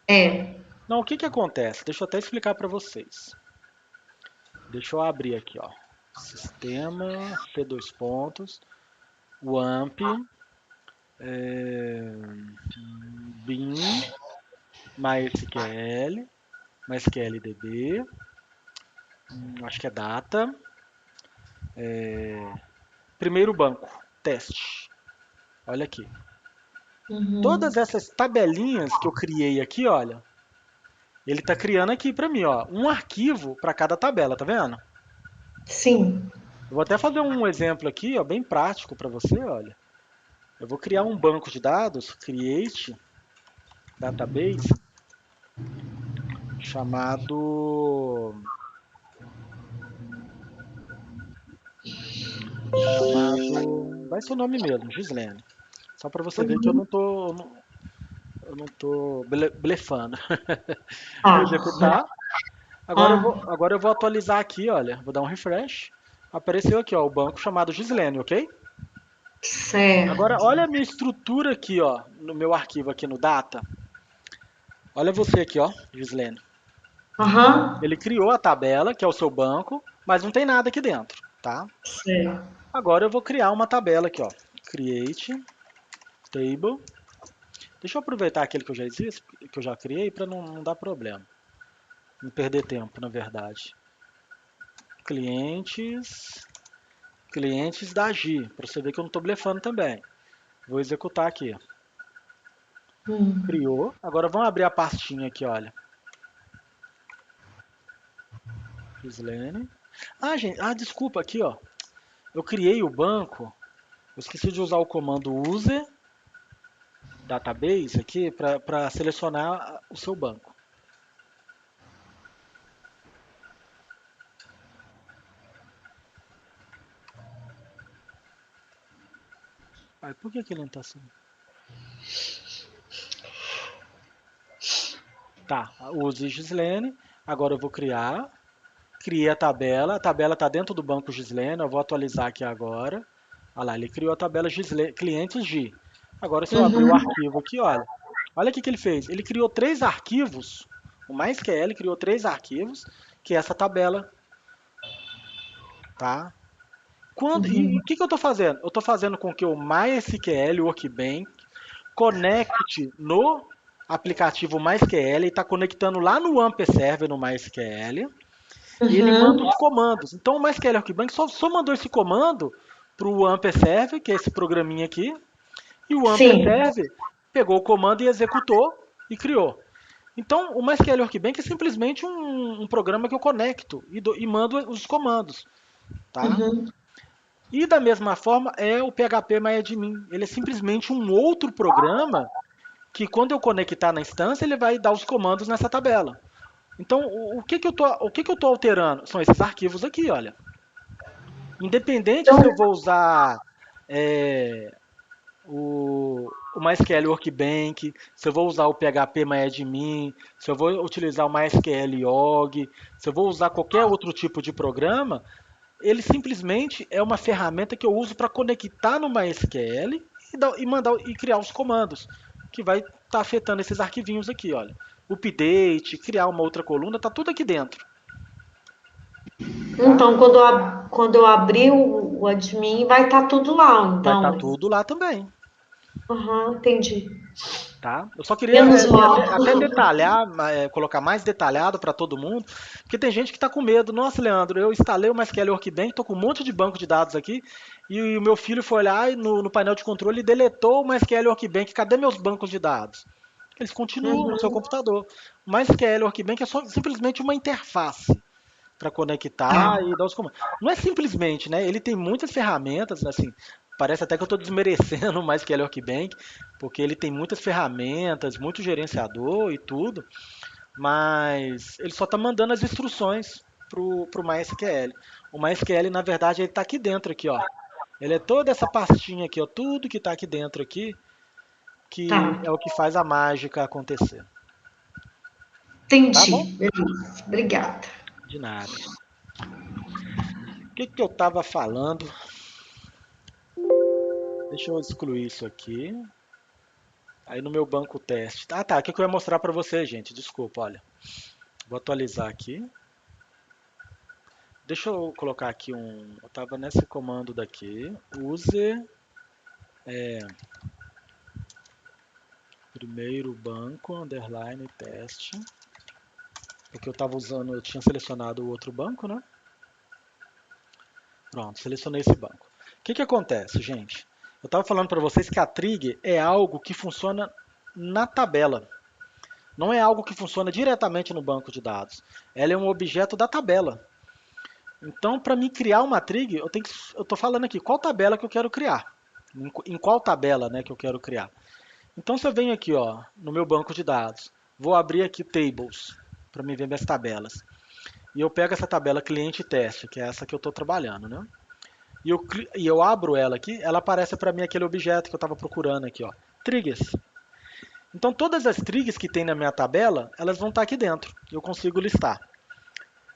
É. Não, o que acontece? Deixa eu até explicar para vocês. Deixa eu abrir aqui, ó. Sistema, C dois pontos, WAMP, é, bin, MySQL, MySQLDB, acho que é data, primeiro banco, teste. Olha aqui. Todas Uhum. essas tabelinhas que eu criei aqui, olha, ele está criando aqui para mim, ó, um arquivo para cada tabela, tá vendo? Sim. Eu vou até fazer um exemplo aqui, ó, bem prático para você, olha. Eu vou criar um banco de dados, create database, chamado vai ser o nome mesmo, Gislene. Só para você ver que eu Uhum. não tô blefando. Vou Ah. executar. Ah. Agora eu vou atualizar aqui, olha, vou dar um refresh. Apareceu aqui, ó, o banco chamado Gislene, ok? Agora, Certo. olha a minha estrutura aqui, ó, no meu arquivo aqui no Data. Olha você aqui, ó, Gislene. Aham. Ele criou a tabela, que é o seu banco, mas não tem nada aqui dentro, tá? Certo. Agora eu vou criar uma tabela aqui, ó. Create table. Deixa eu aproveitar aquele que eu já existe, que eu já criei, para não dar problema. Não perder tempo, na verdade. Clientes, clientes da Agi, para você ver que eu não estou blefando também. Vou executar aqui. Hum. Criou. Agora vamos abrir a pastinha aqui, olha. Gislene. Ah, gente, desculpa, aqui, ó. Eu criei o banco. Eu esqueci de usar o comando user database aqui para selecionar o seu banco. Por que ele não está assim? Tá, use Gislene. Agora eu vou criar. Criei a tabela. A tabela está dentro do banco Gislene. Eu vou atualizar aqui agora. Olha lá, ele criou a tabela clientes G. Agora, se eu abrir o Uhum. arquivo aqui, olha. Olha o que ele fez. Ele criou três arquivos. O MySQL criou três arquivos, que é essa tabela, tá? E o que que eu estou fazendo? Eu estou fazendo com que o MySQL Workbench conecte no aplicativo MySQL, e está conectando lá no Amper Server no MySQL, e ele manda Uhum. os comandos. Então o MySQL Workbench só mandou esse comando para o Amper Server, que é esse programinha aqui, e o Amper Sim. Server pegou o comando e executou e criou. Então, o MySQL Workbench é simplesmente um programa que eu conecto e mando os comandos, tá? Uhum. E da mesma forma é o PHP-MyAdmin. Ele é simplesmente um outro programa que, quando eu conectar na instância, ele vai dar os comandos nessa tabela. Então, o que que eu tô alterando? São esses arquivos aqui, olha. Independente se eu Então, vou usar é, o MySQL Workbench, se eu vou usar o PHP-MyAdmin, se eu vou utilizar o MySQL Log, se eu vou usar qualquer outro tipo de programa, ele simplesmente é uma ferramenta que eu uso para conectar no MySQL e mandar e criar os comandos, que vai estar afetando esses arquivinhos aqui, olha. Update, criar uma outra coluna, tá tudo aqui dentro, tá? então, quando eu abrir o admin, vai estar tudo lá, Vai estar então. tudo lá também. Aham, entendi. Tá? Eu só queria Menos assim, mal. até detalhar, colocar mais detalhado para todo mundo, porque tem gente que está com medo. Nossa, Leandro, eu instalei o MySQL Workbench, estou com um monte de banco de dados aqui, e o meu filho foi olhar no painel de controle e deletou o MySQL Workbench. Cadê meus bancos de dados? Eles continuam no seu Uhum. computador. O MySQL Workbench é simplesmente uma interface para Tá. conectar e dar os comandos. Não é simplesmente, né? Ele tem muitas ferramentas, assim, parece até que eu estou desmerecendo mais que o Workbench, porque ele tem muitas ferramentas, muito gerenciador e tudo, mas ele só está mandando as instruções pro MySQL. O MySQL, na verdade, ele está aqui dentro aqui, ó. Ele é toda essa pastinha aqui, ó, tudo que está aqui dentro aqui, que Tá. é o que faz a mágica acontecer. Tá bom? Entendi. Beleza. Obrigada. De nada. O que que eu estava falando? Deixa eu excluir isso aqui. Aí no meu banco teste. Ah, tá. O que eu ia mostrar para você, gente? Desculpa, olha. Vou atualizar aqui. Deixa eu colocar aqui um. Eu estava nesse comando daqui. Use primeiro banco, underline, teste. Porque eu estava usando, eu tinha selecionado o outro banco, né? Pronto, selecionei esse banco. O que que acontece, gente? Eu estava falando para vocês que a trig é algo que funciona na tabela. Não é algo que funciona diretamente no banco de dados. Ela é um objeto da tabela. Então, para mim criar uma trig, eu estou falando aqui qual tabela que eu quero criar. Em qual tabela, né, que eu quero criar. Então, se eu venho aqui, ó, no meu banco de dados, vou abrir aqui tables para me ver minhas tabelas. E eu pego essa tabela cliente e teste, que é essa que eu estou trabalhando, né? E eu abro ela aqui, ela aparece para mim aquele objeto que eu estava procurando aqui, ó, triggers. Então, todas as triggers que tem na minha tabela, elas vão estar aqui dentro. Eu consigo listar.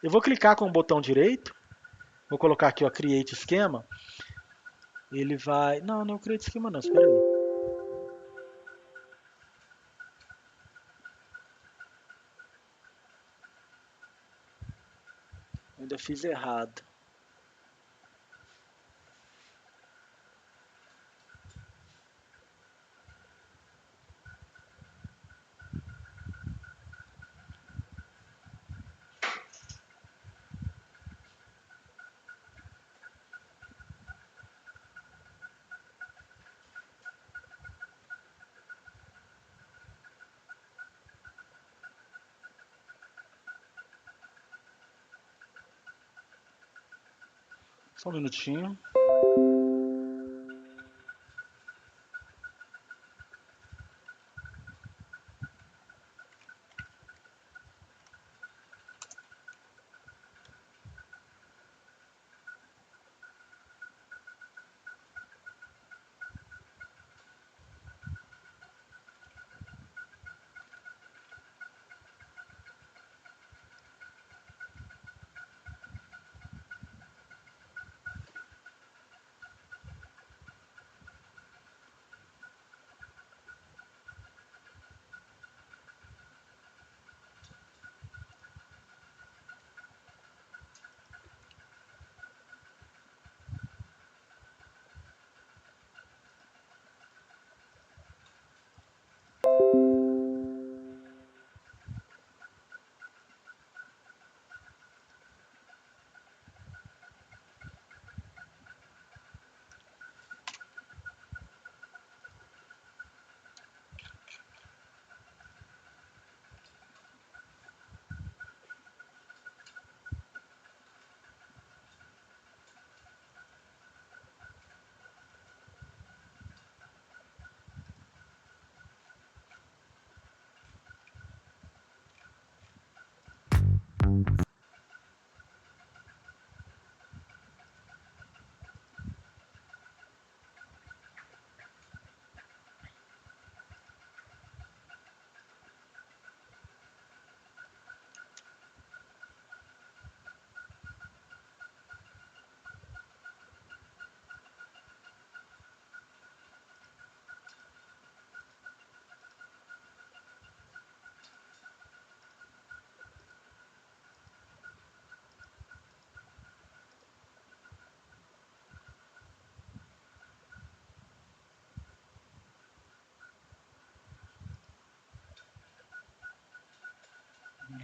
Eu vou clicar com o botão direito, vou colocar aqui, ó, Create Esquema. Ele vai. Não, não é o Create Esquema, não. Espera aí. Ainda fiz errado. Só um minutinho.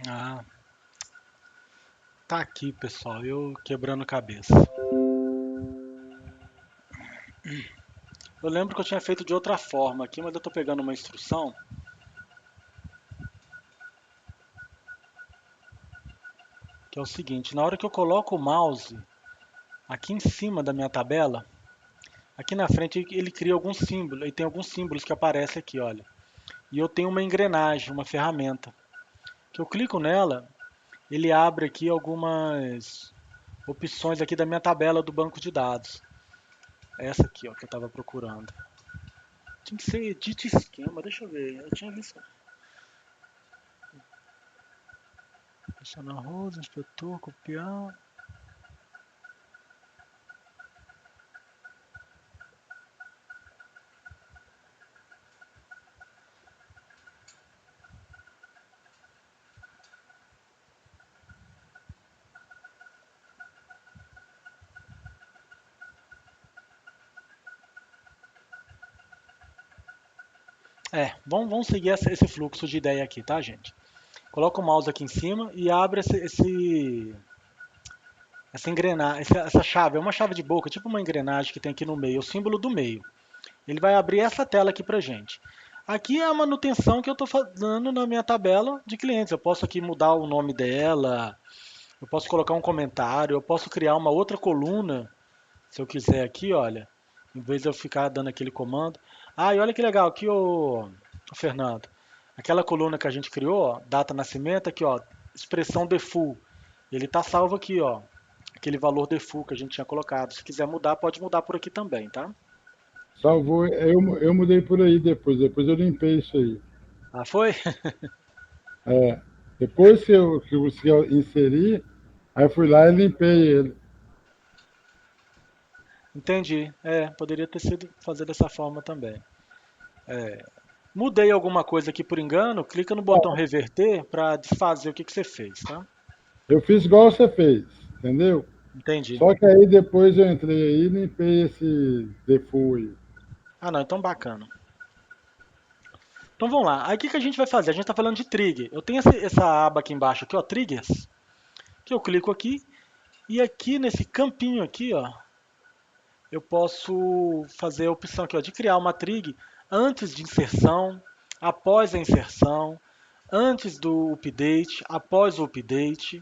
Ah, tá aqui, pessoal, eu quebrando cabeça. Eu lembro que eu tinha feito de outra forma aqui, mas eu tô pegando uma instrução que é o seguinte, na hora que eu coloco o mouse aqui em cima da minha tabela, aqui na frente ele cria alguns símbolos, e tem alguns símbolos que aparecem aqui, olha. E eu tenho uma engrenagem, uma ferramenta, que eu clico nela, ele abre aqui algumas opções aqui da minha tabela do banco de dados. É essa aqui, ó, que eu estava procurando. Tinha que ser edit esquema, deixa eu ver, eu tinha visto. Adicionar rows, inspetor, copiar. Vamos seguir esse fluxo de ideia aqui, tá, gente? Coloca o mouse aqui em cima e abre essa engrenagem, essa chave, é uma chave de boca, tipo uma engrenagem que tem aqui no meio, o símbolo do meio. Ele vai abrir essa tela aqui pra gente. Aqui é a manutenção que eu estou dando na minha tabela de clientes. Eu posso aqui mudar o nome dela, eu posso colocar um comentário, eu posso criar uma outra coluna, se eu quiser aqui, olha, em vez de eu ficar dando aquele comando. Ah, e olha que legal, aqui o Fernando, aquela coluna que a gente criou, ó, data nascimento, aqui ó, expressão default, ele está salvo aqui, ó, aquele valor default que a gente tinha colocado. Se quiser mudar, pode mudar por aqui também, tá? Salvou, eu mudei por aí depois eu limpei isso aí. Ah, foi? É, depois que eu inseri, aí eu fui lá e limpei ele. Entendi. Poderia ter sido fazer dessa forma também. Mudei alguma coisa aqui por engano, clica no botão reverter para desfazer o que você fez, tá? Eu fiz igual você fez, entendeu? Entendi. Só que aí depois eu entrei aí e limpei esse default aí. Ah, não, então bacana. Então vamos lá. Aí o que a gente vai fazer? A gente está falando de trigger. Eu tenho essa aba aqui embaixo, aqui, ó, triggers, que eu clico aqui e aqui nesse campinho aqui, ó, eu posso fazer a opção aqui, ó, de criar uma trig antes de inserção, após a inserção, antes do update, após o update,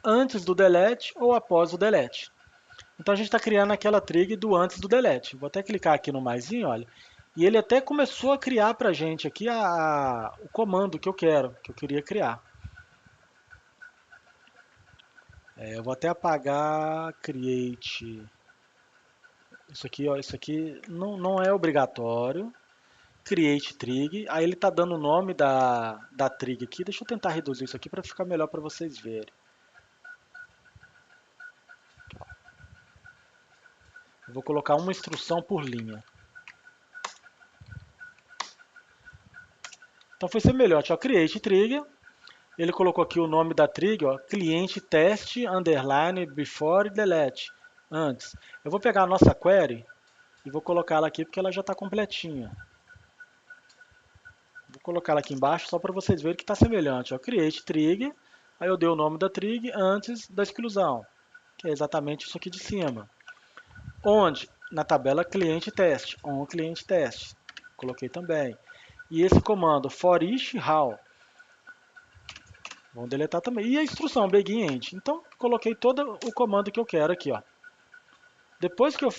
antes do delete ou após o delete. Então a gente está criando aquela trig do antes do delete. Vou até clicar aqui no maisinho, olha. E ele até começou a criar para a gente aqui o comando que eu quero, que eu queria criar. Eu vou até apagar create. Isso aqui, ó, isso aqui não é obrigatório. Create trig. Aí ele está dando o nome da trig aqui. Deixa eu tentar reduzir isso aqui para ficar melhor para vocês verem. Eu vou colocar uma instrução por linha. Então foi semelhante, ó, create trigger. Ele colocou aqui o nome da trig, ó, cliente teste underline before delete, antes. Eu vou pegar a nossa query e vou colocar ela aqui porque ela já está completinha. Vou colocar ela aqui embaixo só para vocês verem que está semelhante, ó, create trigger, aí eu dei o nome da trig antes da exclusão, que é exatamente isso aqui de cima. Onde? Na tabela cliente teste, on cliente teste, coloquei também. E esse comando for each how, vamos deletar também. E a instrução begin end. Então, coloquei todo o comando que eu quero aqui, ó. Depois que eu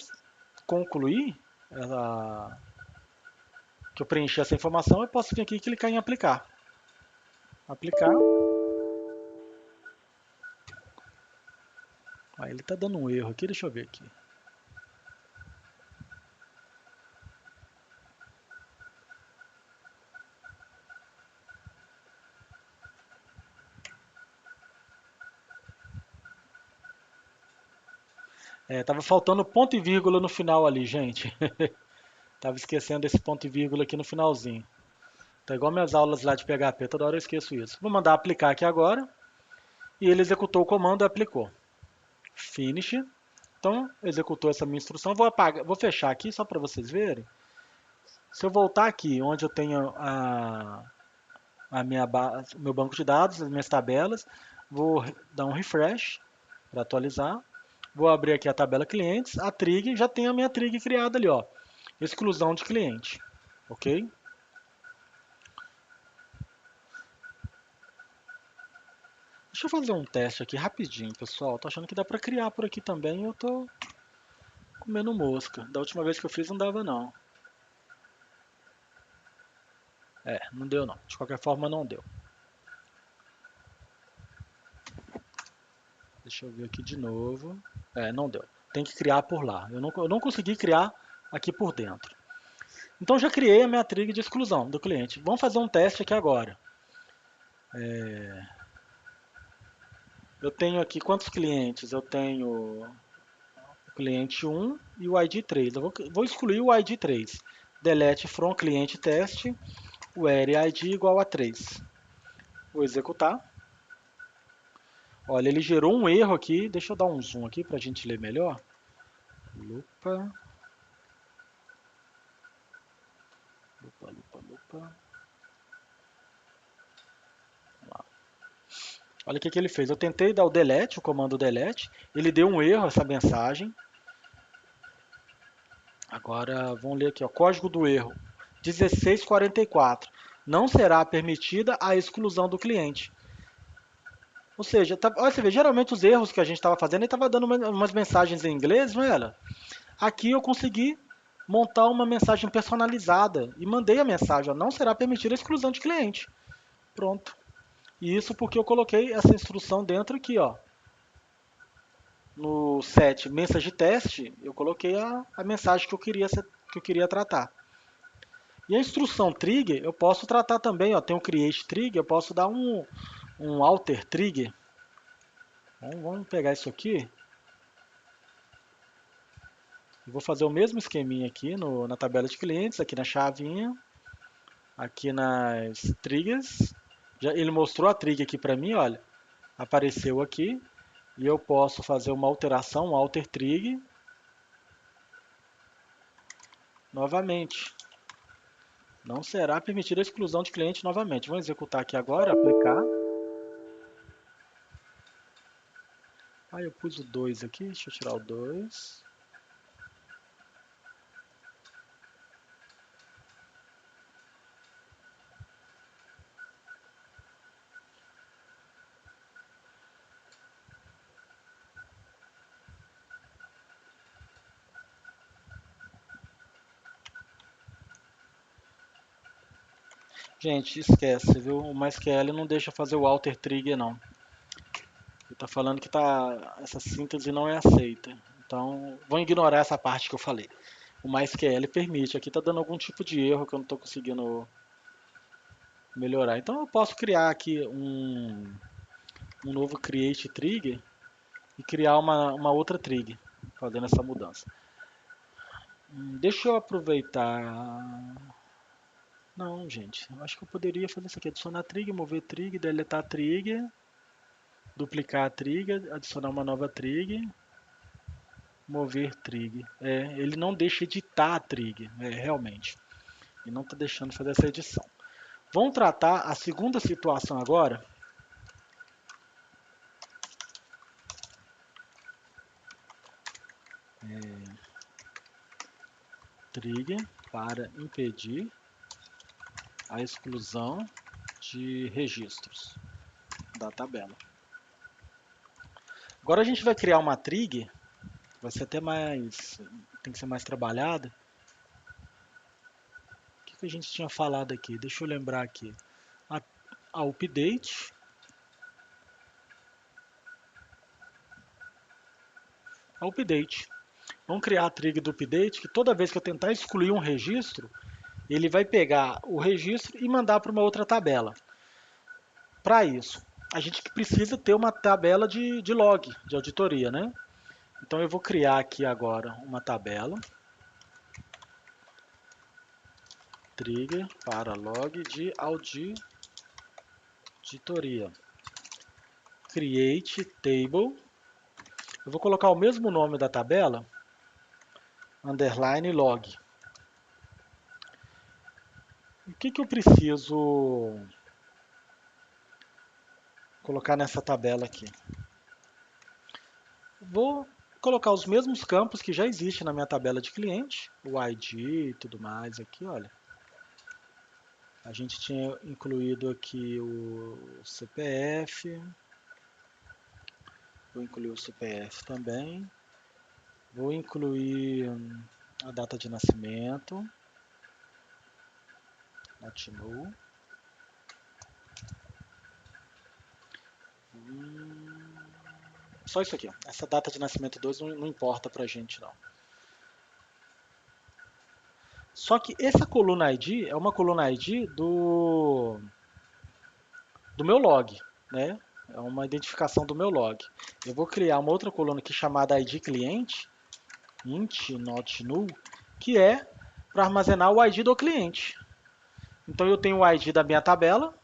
concluir, que eu preencher essa informação, eu posso vir aqui e clicar em aplicar. Aplicar. Aí ele está dando um erro aqui, deixa eu ver aqui. Tava faltando ponto e vírgula no final ali, gente. Tava esquecendo esse ponto e vírgula aqui no finalzinho. Tá igual minhas aulas lá de PHP, toda hora eu esqueço isso. Vou mandar aplicar aqui agora. E ele executou o comando e aplicou. Finish. Então, executou essa minha instrução. Vou fechar aqui só para vocês verem. Se eu voltar aqui, onde eu tenho o meu banco de dados, as minhas tabelas, vou dar um refresh para atualizar, vou abrir aqui a tabela clientes, a trig, já tem a minha trig criada ali, ó, exclusão de cliente, ok? Deixa eu fazer um teste aqui rapidinho, pessoal. Tô achando que dá para criar por aqui também e eu tô comendo mosca. Da última vez que eu fiz não dava não. Não deu não. De qualquer forma não deu. Deixa eu ver aqui de novo. Não deu. Tem que criar por lá. Eu não consegui criar aqui por dentro. Então já criei a minha trig de exclusão do cliente. Vamos fazer um teste aqui agora. Eu tenho aqui quantos clientes? Eu tenho o cliente 1 e o ID 3. Eu vou excluir o ID 3. Delete from cliente teste, where ID igual a 3. Vou executar. Olha, ele gerou um erro aqui. Deixa eu dar um zoom aqui para a gente ler melhor. Lupa. Olha o que ele fez. Eu tentei dar o delete, o comando delete. Ele deu um erro, essa mensagem. Agora, vamos ler aqui, ó, código do erro. 1644. Não será permitida a exclusão do cliente. Ou seja, olha, você vê, geralmente os erros que a gente estava fazendo, ele estava dando umas mensagens em inglês, não era? Aqui eu consegui montar uma mensagem personalizada e mandei a mensagem, ó, não será permitida a exclusão de cliente. Pronto. E isso porque eu coloquei essa instrução dentro aqui, ó. No set mensagem teste, eu coloquei a mensagem que eu queria tratar. E a instrução trigger, eu posso tratar também, ó, tem um create trigger, eu posso dar um alter trigger. Vamos pegar isso aqui. Eu vou fazer o mesmo esqueminha aqui na tabela de clientes, aqui na chavinha, aqui nas triggers. Ele mostrou a trigger aqui para mim, olha, apareceu aqui. E eu posso fazer uma alteração, um alter trigger. Novamente. Não será permitida a exclusão de cliente novamente. Vamos executar aqui agora, aplicar. Eu pus o 2 aqui, deixa eu tirar o 2. Gente, esquece, viu? O MySQL não deixa fazer o alter trigger, não. Ele está falando que essa síntese não é aceita. Então, vou ignorar essa parte que eu falei. O MySQL permite. Aqui está dando algum tipo de erro que eu não estou conseguindo melhorar. Então, eu posso criar aqui um novo create trigger e criar uma outra trigger, fazendo essa mudança. Deixa eu aproveitar. Não, gente, eu acho que eu poderia fazer isso aqui: adicionar trigger, mover trigger, deletar trigger, duplicar a trigger, adicionar uma nova trigger, mover trigger. Ele não deixa editar a trigger, realmente. Ele não está deixando fazer essa edição. Vamos tratar a segunda situação agora. Trigger para impedir a exclusão de registros da tabela. Agora a gente vai criar uma trigger, vai ser até mais, tem que ser mais trabalhada. O que a gente tinha falado aqui? Deixa eu lembrar aqui. A update. A update. Vamos criar a trigger do update, que toda vez que eu tentar excluir um registro, ele vai pegar o registro e mandar para uma outra tabela. Para isso, a gente precisa ter uma tabela de log, de auditoria, né? Então eu vou criar aqui agora uma tabela. Trigger para log de auditoria. Create table. Eu vou colocar o mesmo nome da tabela, underline log. O que eu preciso colocar nessa tabela aqui. Vou colocar os mesmos campos que já existem na minha tabela de cliente, o ID e tudo mais aqui, olha. A gente tinha incluído aqui o CPF, vou incluir o CPF também, vou incluir a data de nascimento, continue. Só isso aqui, ó. Essa data de nascimento 2 não importa pra gente não. Só que essa coluna ID é uma coluna ID do meu log, né? É uma identificação do meu log. Eu vou criar uma outra coluna aqui chamada ID cliente, int not null, que é para armazenar o ID do cliente. Então eu tenho o ID da minha tabela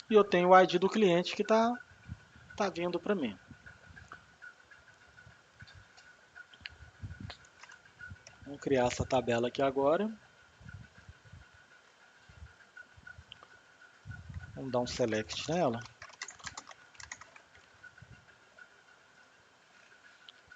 e eu tenho o ID do cliente que tá vindo para mim. Vamos criar essa tabela aqui agora. Vamos dar um select nela.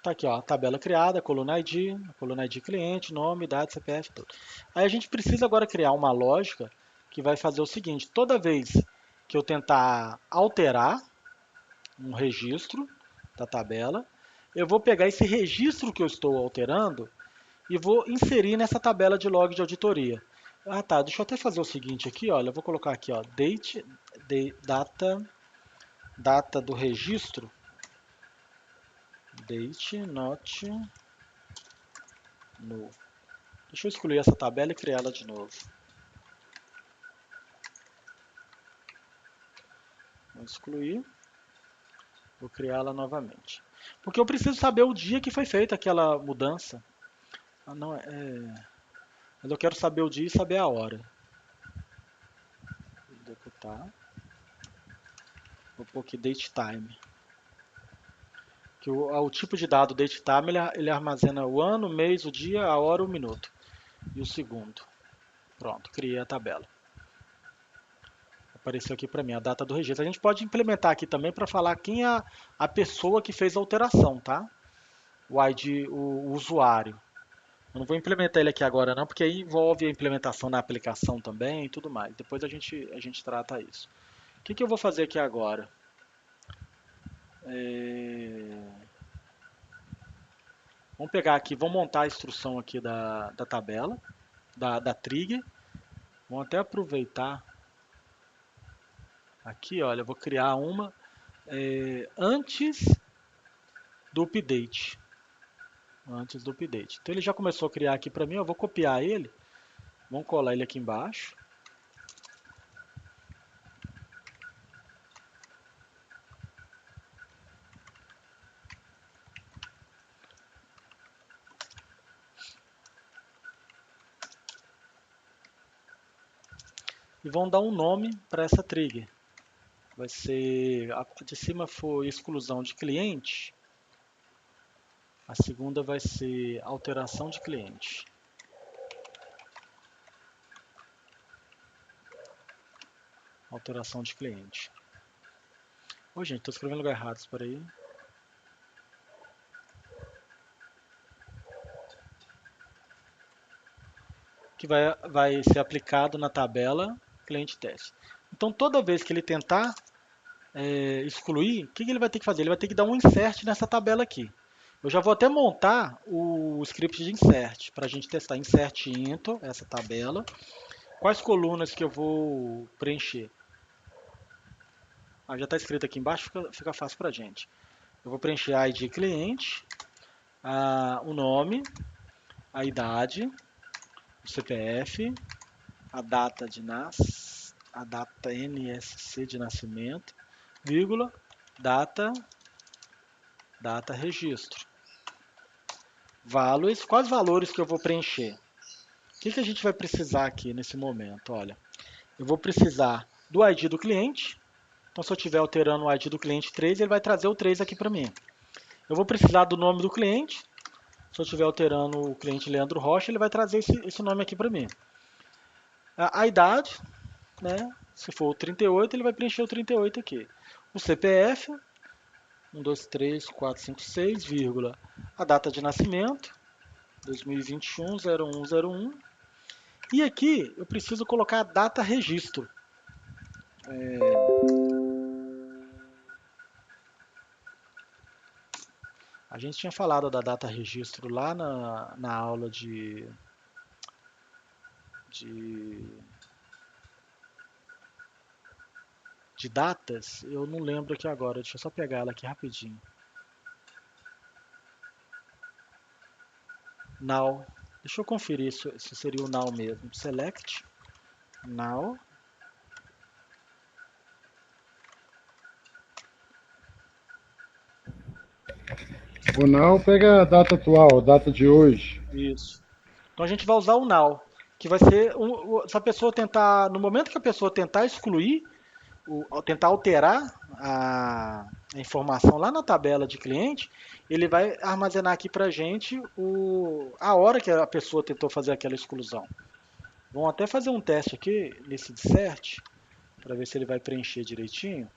Tá aqui, ó, a tabela criada, coluna ID cliente, nome, idade, CPF, tudo. Aí a gente precisa agora criar uma lógica que vai fazer o seguinte: toda vez que eu tentar alterar um registro da tabela, eu vou pegar esse registro que eu estou alterando e vou inserir nessa tabela de log de auditoria. Ah, tá, deixa eu até fazer o seguinte aqui, olha, eu vou colocar aqui, ó, data do registro, date not null. Deixa eu excluir essa tabela e criar ela de novo. Vou excluir, vou criá-la novamente. Porque eu preciso saber o dia que foi feita aquela mudança. Ah, não, mas eu quero saber o dia e saber a hora. Vou executar. Vou pôr aqui date time. Que o tipo de dado date time ele armazena o ano, o mês, o dia, a hora, o minuto e o segundo. Pronto, criei a tabela. Apareceu aqui para mim a data do registro. A gente pode implementar aqui também para falar quem é a pessoa que fez a alteração, tá? O ID, o usuário. Eu não vou implementar ele aqui agora não, porque aí envolve a implementação na aplicação também e tudo mais. Depois a gente trata isso. O que eu vou fazer aqui agora? Vamos pegar aqui, vamos montar a instrução aqui da tabela, da trigger. Vamos até aproveitar aqui, olha, eu vou criar uma antes do update. Antes do update. Então ele já começou a criar aqui para mim, eu vou copiar ele. Vamos colar ele aqui embaixo. E vão dar um nome para essa trigger. Vai ser, a de cima foi exclusão de cliente. A segunda vai ser alteração de cliente. Alteração de cliente. Ô, gente, estou escrevendo no lugar errado, espera aí. Que vai ser aplicado na tabela cliente teste. Então, toda vez que ele tentar excluir, o que ele vai ter que fazer? Ele vai ter que dar um insert nessa tabela aqui. Eu já vou até montar o script de insert, para a gente testar. Insert into, essa tabela. Quais colunas que eu vou preencher? Já está escrito aqui embaixo, fica fácil para a gente. Eu vou preencher a ID cliente, o nome, a idade, o CPF, a data NSC de nascimento, vírgula, data registro. Values, quais valores que eu vou preencher? O que a gente vai precisar aqui nesse momento? Olha, eu vou precisar do ID do cliente. Então, se eu estiver alterando o ID do cliente 3, ele vai trazer o 3 aqui para mim. Eu vou precisar do nome do cliente. Se eu estiver alterando o cliente Leandro Rocha, ele vai trazer esse nome aqui para mim. A idade, né? Se for o 38, ele vai preencher o 38 aqui. o CPF, 1, 2, 3, 4, 5, 6, vírgula, a data de nascimento, 2021, 0101. E aqui eu preciso colocar a data registro. A gente tinha falado da data registro lá na aula de, de datas. Eu não lembro aqui agora, deixa eu só pegar ela aqui rapidinho. Now. Deixa eu conferir se seria o now mesmo. Select. Now. O não pega a data atual, a data de hoje. Isso. Então a gente vai usar o now, que vai ser se a pessoa tentar, no momento que a pessoa tentar excluir, tentar alterar a informação lá na tabela de cliente, ele vai armazenar aqui para a gente a hora que a pessoa tentou fazer aquela exclusão. Vamos até fazer um teste aqui nesse insert, para ver se ele vai preencher direitinho.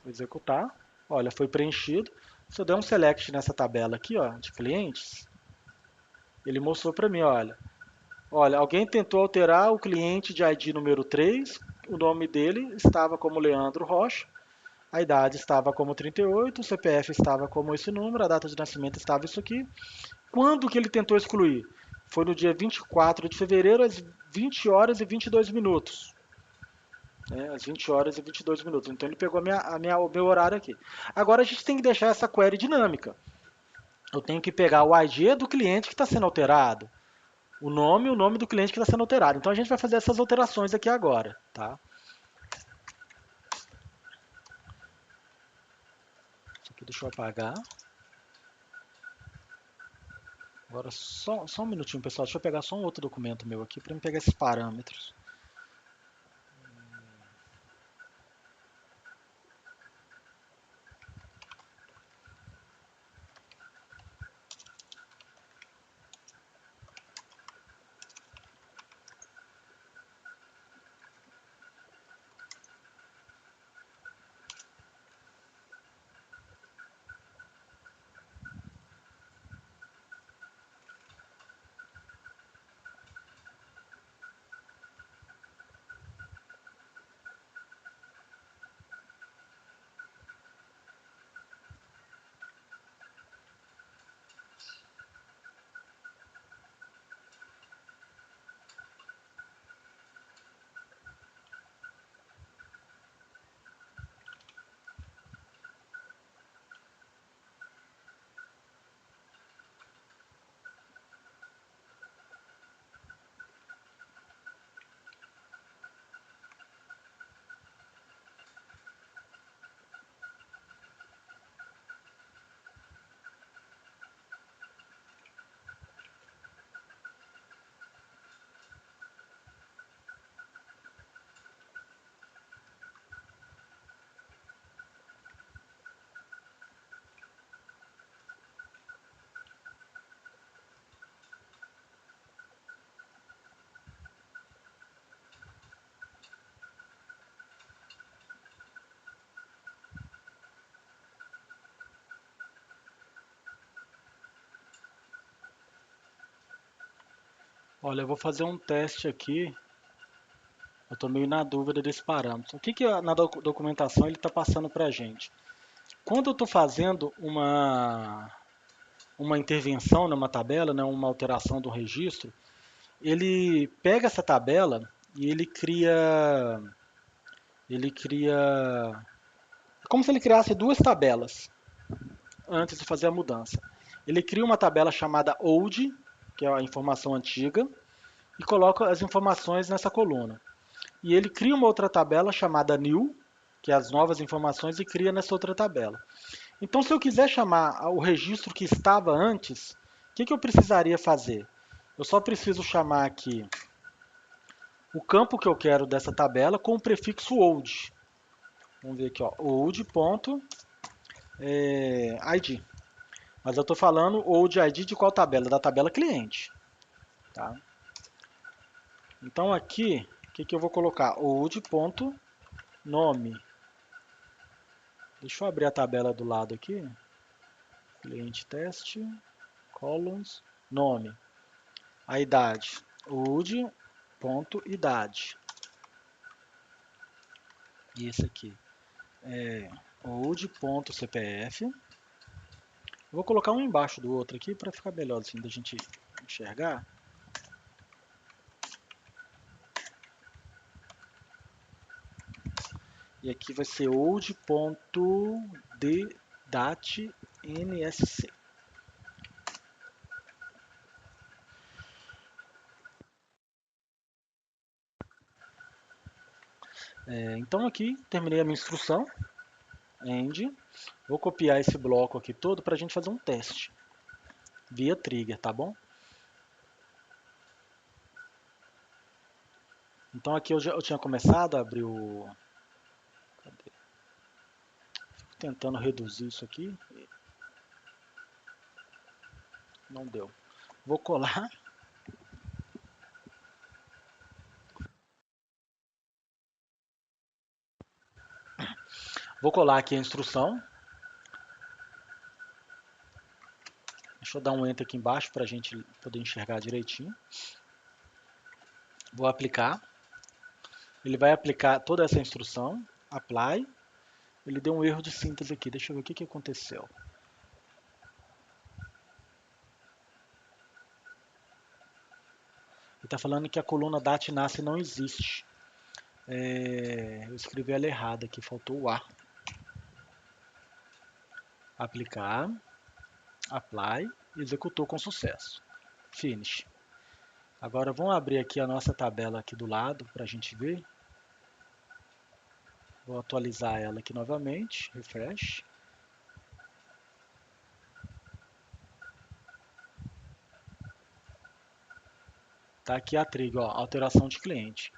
Vou executar. Olha, foi preenchido. Se eu der um select nessa tabela aqui, ó, de clientes, ele mostrou para mim, olha, alguém tentou alterar o cliente de ID número 3, o nome dele estava como Leandro Rocha, a idade estava como 38, o CPF estava como esse número, a data de nascimento estava isso aqui. Quando que ele tentou excluir? Foi no dia 24 de fevereiro, às 20 horas e 22 minutos. Às 20 horas e 22 minutos. Então ele pegou o meu horário aqui. Agora a gente tem que deixar essa query dinâmica. Eu tenho que pegar o ID do cliente que está sendo alterado, o nome do cliente que está sendo alterado. Então a gente vai fazer essas alterações aqui agora, tá? Isso aqui deixa eu apagar. Agora só um minutinho, pessoal. Deixa eu pegar só um outro documento meu aqui para me pegar esses parâmetros. Olha, eu vou fazer um teste aqui. Eu estou meio na dúvida desse parâmetro. O que na documentação ele está passando para a gente? Quando eu estou fazendo uma intervenção numa tabela, né, uma alteração do registro, ele pega essa tabela e ele cria, é como se ele criasse duas tabelas antes de fazer a mudança. Ele cria uma tabela chamada old, que é a informação antiga, e coloca as informações nessa coluna. E ele cria uma outra tabela chamada new, que é as novas informações, e cria nessa outra tabela. Então, se eu quiser chamar o registro que estava antes, o que eu precisaria fazer? Eu só preciso chamar aqui o campo que eu quero dessa tabela com o prefixo old. Vamos ver aqui, ó, old.id. Mas eu estou falando old ID de qual tabela? Da tabela cliente. Tá? Então aqui, o que eu vou colocar? Old.nome. Deixa eu abrir a tabela do lado aqui. Cliente teste, columns, nome. A idade, ud.idade. E esse aqui é ud.cpf. Vou colocar um embaixo do outro aqui para ficar melhor assim da gente enxergar. E aqui vai ser old.ddatNSC. Então aqui terminei a minha instrução. End. Vou copiar esse bloco aqui todo para a gente fazer um teste. Via trigger, tá bom? Então aqui eu tinha começado a abrir o... Cadê? Fico tentando reduzir isso aqui. Não deu. Vou colar. Vou colar aqui a instrução. Deixa eu dar um Enter aqui embaixo para a gente poder enxergar direitinho. Vou aplicar. Ele vai aplicar toda essa instrução. Apply. Ele deu um erro de síntese aqui. Deixa eu ver o que aconteceu. Ele está falando que a coluna DAT-NASCE não existe. Eu escrevi ela errada aqui, faltou o A. Aplicar. Apply. Executou com sucesso. Finish. Agora vamos abrir aqui a nossa tabela aqui do lado para a gente ver. Vou atualizar ela aqui novamente. Refresh. Tá aqui a trigger, ó, alteração de cliente.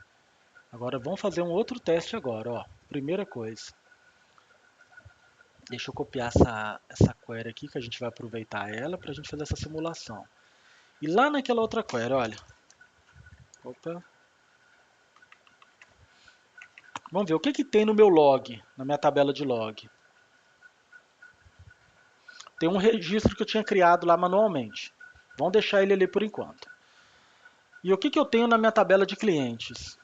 Agora vamos fazer um outro teste agora, ó. Primeira coisa. Deixa eu copiar essa query aqui, que a gente vai aproveitar ela para a gente fazer essa simulação. E lá naquela outra query, olha. Opa. Vamos ver o que tem no meu log, na minha tabela de log. Tem um registro que eu tinha criado lá manualmente. Vamos deixar ele ali por enquanto. E o que eu tenho na minha tabela de clientes?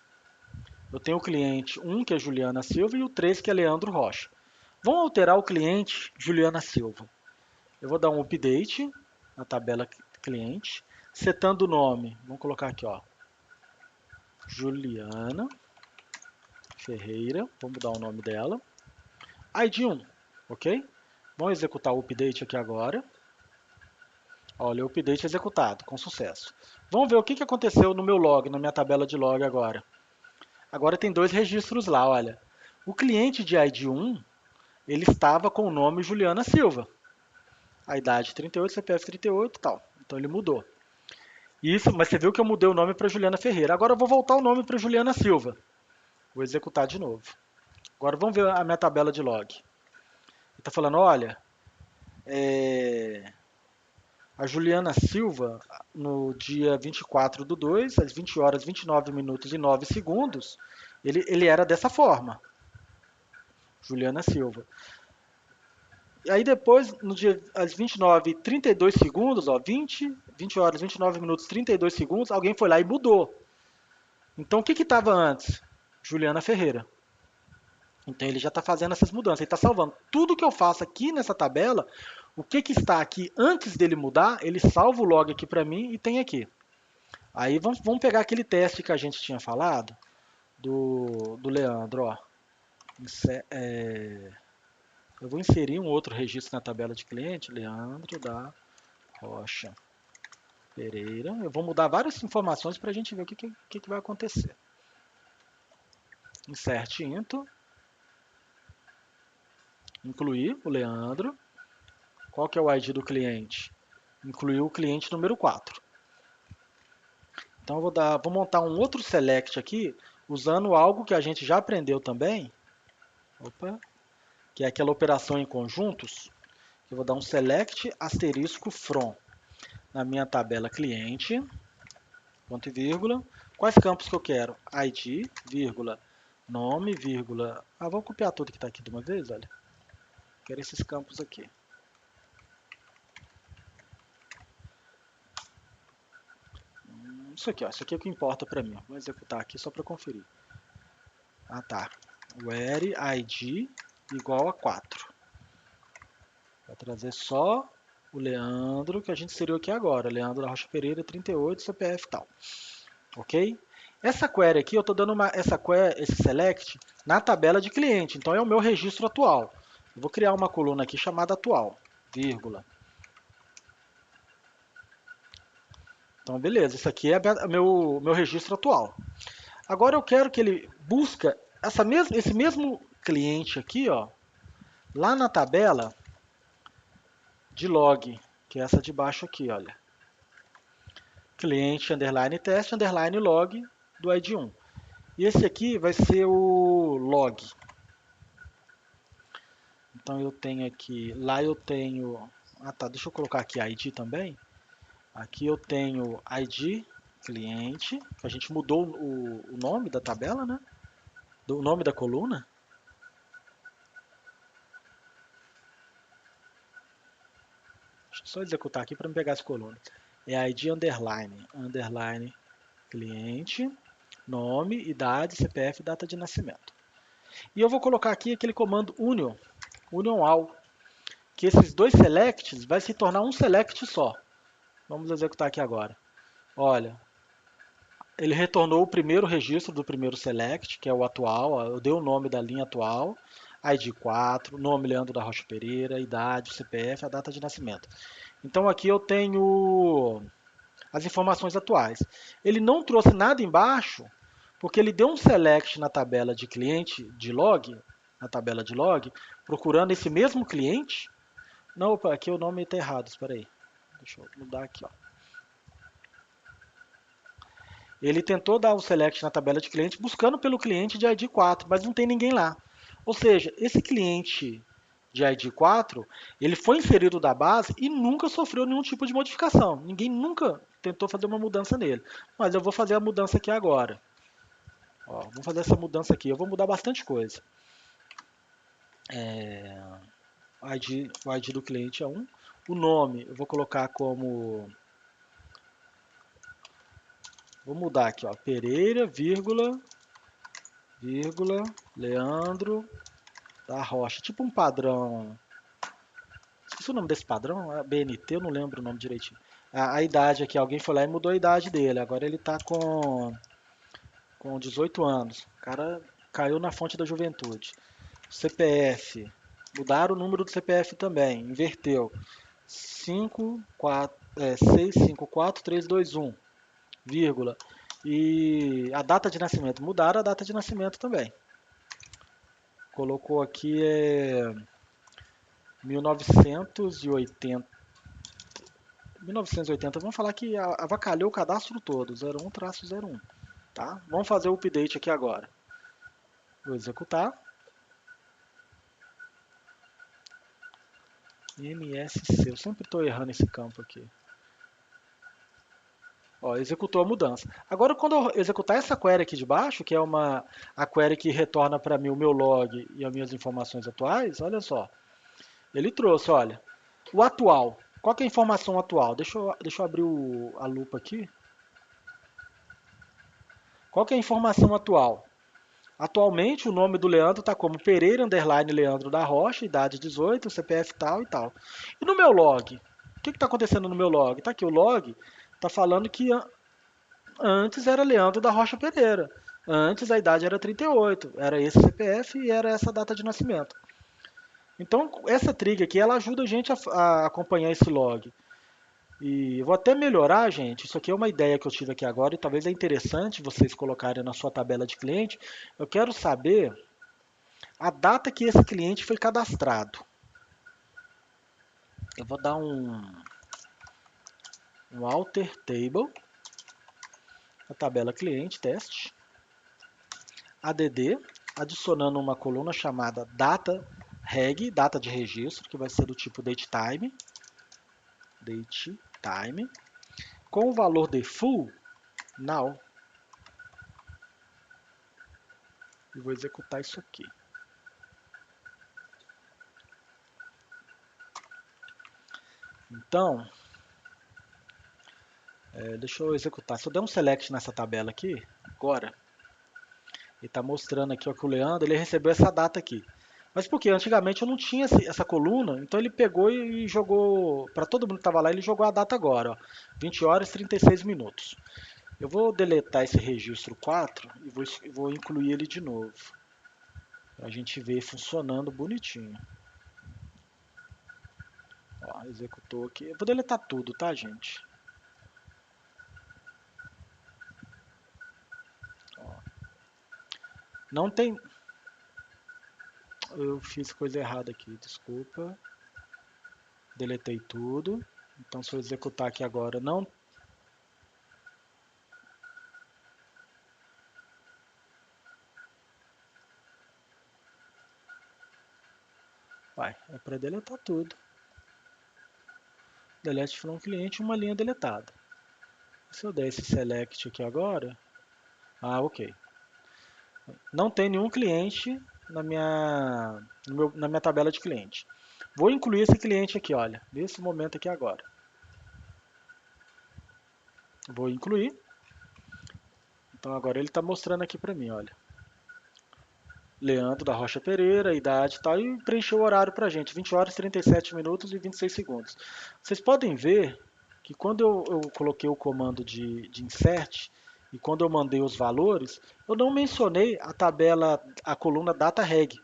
Eu tenho o cliente 1, que é Juliana Silva, e o 3, que é Leandro Rocha. Vamos alterar o cliente Juliana Silva. Eu vou dar um update na tabela cliente, setando o nome. Vamos colocar aqui, ó, Juliana Ferreira. Vamos mudar o nome dela. ID 1, ok? Vamos executar o update aqui agora. Olha, o update executado, com sucesso. Vamos ver o que aconteceu no meu log, na minha tabela de log agora. Agora tem dois registros lá, olha. O cliente de ID 1, ele estava com o nome Juliana Silva. A idade 38, CPF 38 e tal. Então ele mudou. Isso, mas você viu que eu mudei o nome para Juliana Ferreira. Agora eu vou voltar o nome para Juliana Silva. Vou executar de novo. Agora vamos ver a minha tabela de log. Ele está falando, olha, a Juliana Silva, no dia 24/2, às 20 horas 29 minutos e 9 segundos, ele era dessa forma. Juliana Silva. E aí depois, no dia, às 29h32 segundos, ó, 20 horas 29 minutos 32 segundos, alguém foi lá e mudou. Então o que estava antes? Juliana Ferreira. Então ele já está fazendo essas mudanças, ele está salvando. Tudo que eu faço aqui nessa tabela, o que está aqui antes dele mudar, ele salva o log aqui para mim e tem aqui. Aí vamos pegar aquele teste que a gente tinha falado, do Leandro. Ó. Eu vou inserir um outro registro na tabela de cliente, Leandro da Rocha Pereira. Eu vou mudar várias informações para a gente ver o que vai acontecer. Insert into. Incluir o Leandro. Qual que é o ID do cliente? Incluir o cliente número 4. Então eu vou montar um outro select aqui, usando algo que a gente já aprendeu também. Opa, que é aquela operação em conjuntos. Eu vou dar um select asterisco from na minha tabela cliente, ponto e vírgula. Quais campos que eu quero? ID, vírgula, nome, vírgula. Vou copiar tudo que está aqui de uma vez, olha. Quero esses campos aqui. Isso aqui, ó. Isso aqui é o que importa para mim. Vou executar aqui só para conferir. Ah, tá. Where ID igual a 4. Vai trazer só o Leandro, que a gente inseriu aqui agora. Leandro da Rocha Pereira, 38, CPF e tal. Ok? Essa query aqui, eu estou dando esse select na tabela de cliente. Então, é o meu registro atual. Eu vou criar uma coluna aqui chamada atual, vírgula. Então, beleza. Isso aqui é meu registro atual. Agora, eu quero que ele busque esse mesmo cliente aqui, ó, lá na tabela de log, que é essa de baixo aqui, olha. Cliente, underline, teste, underline, log do ID1. E esse aqui vai ser o log. Então eu tenho aqui, lá eu tenho, tá, deixa eu colocar aqui ID também. Aqui eu tenho ID cliente, que a gente mudou o nome da tabela, né? O nome da coluna. Deixa eu só executar aqui para me pegar essa coluna. É ID underline, underline cliente, nome, idade, CPF, data de nascimento. E eu vou colocar aqui aquele comando union all, que esses dois selects vai se tornar um select só. Vamos executar aqui agora. Olha, ele retornou o primeiro registro do primeiro select, que é o atual. Eu dei o nome da linha atual, ID 4, nome Leandro da Rocha Pereira, idade, CPF, a data de nascimento. Então aqui eu tenho as informações atuais. Ele não trouxe nada embaixo, porque ele deu um select na tabela de cliente de log, na tabela de log, procurando esse mesmo cliente. Não, opa, aqui o nome está errado, espera aí. Deixa eu mudar aqui, ó. Ele tentou dar um select na tabela de cliente buscando pelo cliente de ID 4, mas não tem ninguém lá. Ou seja, esse cliente de ID 4, ele foi inserido da base e nunca sofreu nenhum tipo de modificação. Ninguém nunca tentou fazer uma mudança nele. Mas eu vou fazer a mudança aqui agora. Ó, vou fazer essa mudança aqui. Eu vou mudar bastante coisa. O ID do cliente é 1. O nome eu vou colocar como... Vou mudar aqui, ó, Pereira, vírgula, Leandro da Rocha. Tipo um padrão. Esqueci o nome desse padrão, é BNT, eu não lembro o nome direitinho. A idade aqui, alguém foi lá e mudou a idade dele. Agora ele está com 18 anos. O cara caiu na fonte da juventude. CPF. Mudaram o número do CPF também. Inverteu. 654321, vírgula. E a data de nascimento. Mudaram a data de nascimento também. Colocou aqui 1980. 1980, vamos falar que avacalhou o cadastro todo, 01-01, tá? Vamos fazer o update aqui agora. Vou executar. MSC, eu sempre estou errando esse campo aqui. Ó, executou a mudança. Agora, quando eu executar essa query aqui de baixo, que é a query que retorna para mim o meu log e as minhas informações atuais, olha só. Ele trouxe, olha, o atual. Qual que é a informação atual? Deixa eu abrir a lupa aqui. Qual que é a informação atual? Atualmente, o nome do Leandro está como Pereira, underline Leandro da Rocha, idade 18, CPF tal e tal. E no meu log? O que está acontecendo no meu log? Está aqui, o log está falando que antes era Leandro da Rocha Pereira. Antes a idade era 38, era esse CPF e era essa data de nascimento. Então, essa trig aqui, ela ajuda a gente a acompanhar esse log. E vou até melhorar, gente. Isso aqui é uma ideia que eu tive aqui agora e talvez é interessante vocês colocarem na sua tabela de cliente. Eu quero saber a data que esse cliente foi cadastrado. Eu vou dar um alter table, a tabela cliente, teste, add, adicionando uma coluna chamada data reg, data de registro, que vai ser do tipo datetime, com o valor de full, now. E vou executar isso aqui. Então, deixa eu executar. Se eu der um select nessa tabela aqui, agora, ele está mostrando aqui ó, que o Leandro ele recebeu essa data aqui. Mas por quê? Antigamente eu não tinha essa coluna, então ele pegou e jogou, para todo mundo que estava lá, ele jogou a data agora, ó, 20 horas e 36 minutos. Eu vou deletar esse registro 4 e vou incluir ele de novo. Para a gente ver funcionando bonitinho. Ó, executou aqui. Eu vou deletar tudo, tá, gente? Ó, não tem... Eu fiz coisa errada aqui, desculpa. Deletei tudo. Então, se eu executar aqui agora, não... Vai, é para deletar tudo. Delete from cliente, uma linha deletada. Se eu der esse select aqui agora... Ah, ok. Não tem nenhum cliente na minha tabela de cliente. Vou incluir esse cliente aqui, olha, nesse momento aqui agora. Vou incluir. Então agora ele está mostrando aqui para mim, olha. Leandro da Rocha Pereira, idade e tal, e preencheu o horário para a gente, 20 horas, 37 minutos e 26 segundos. Vocês podem ver que quando eu coloquei o comando de insert e quando eu mandei os valores, eu não mencionei a tabela, a coluna data reg,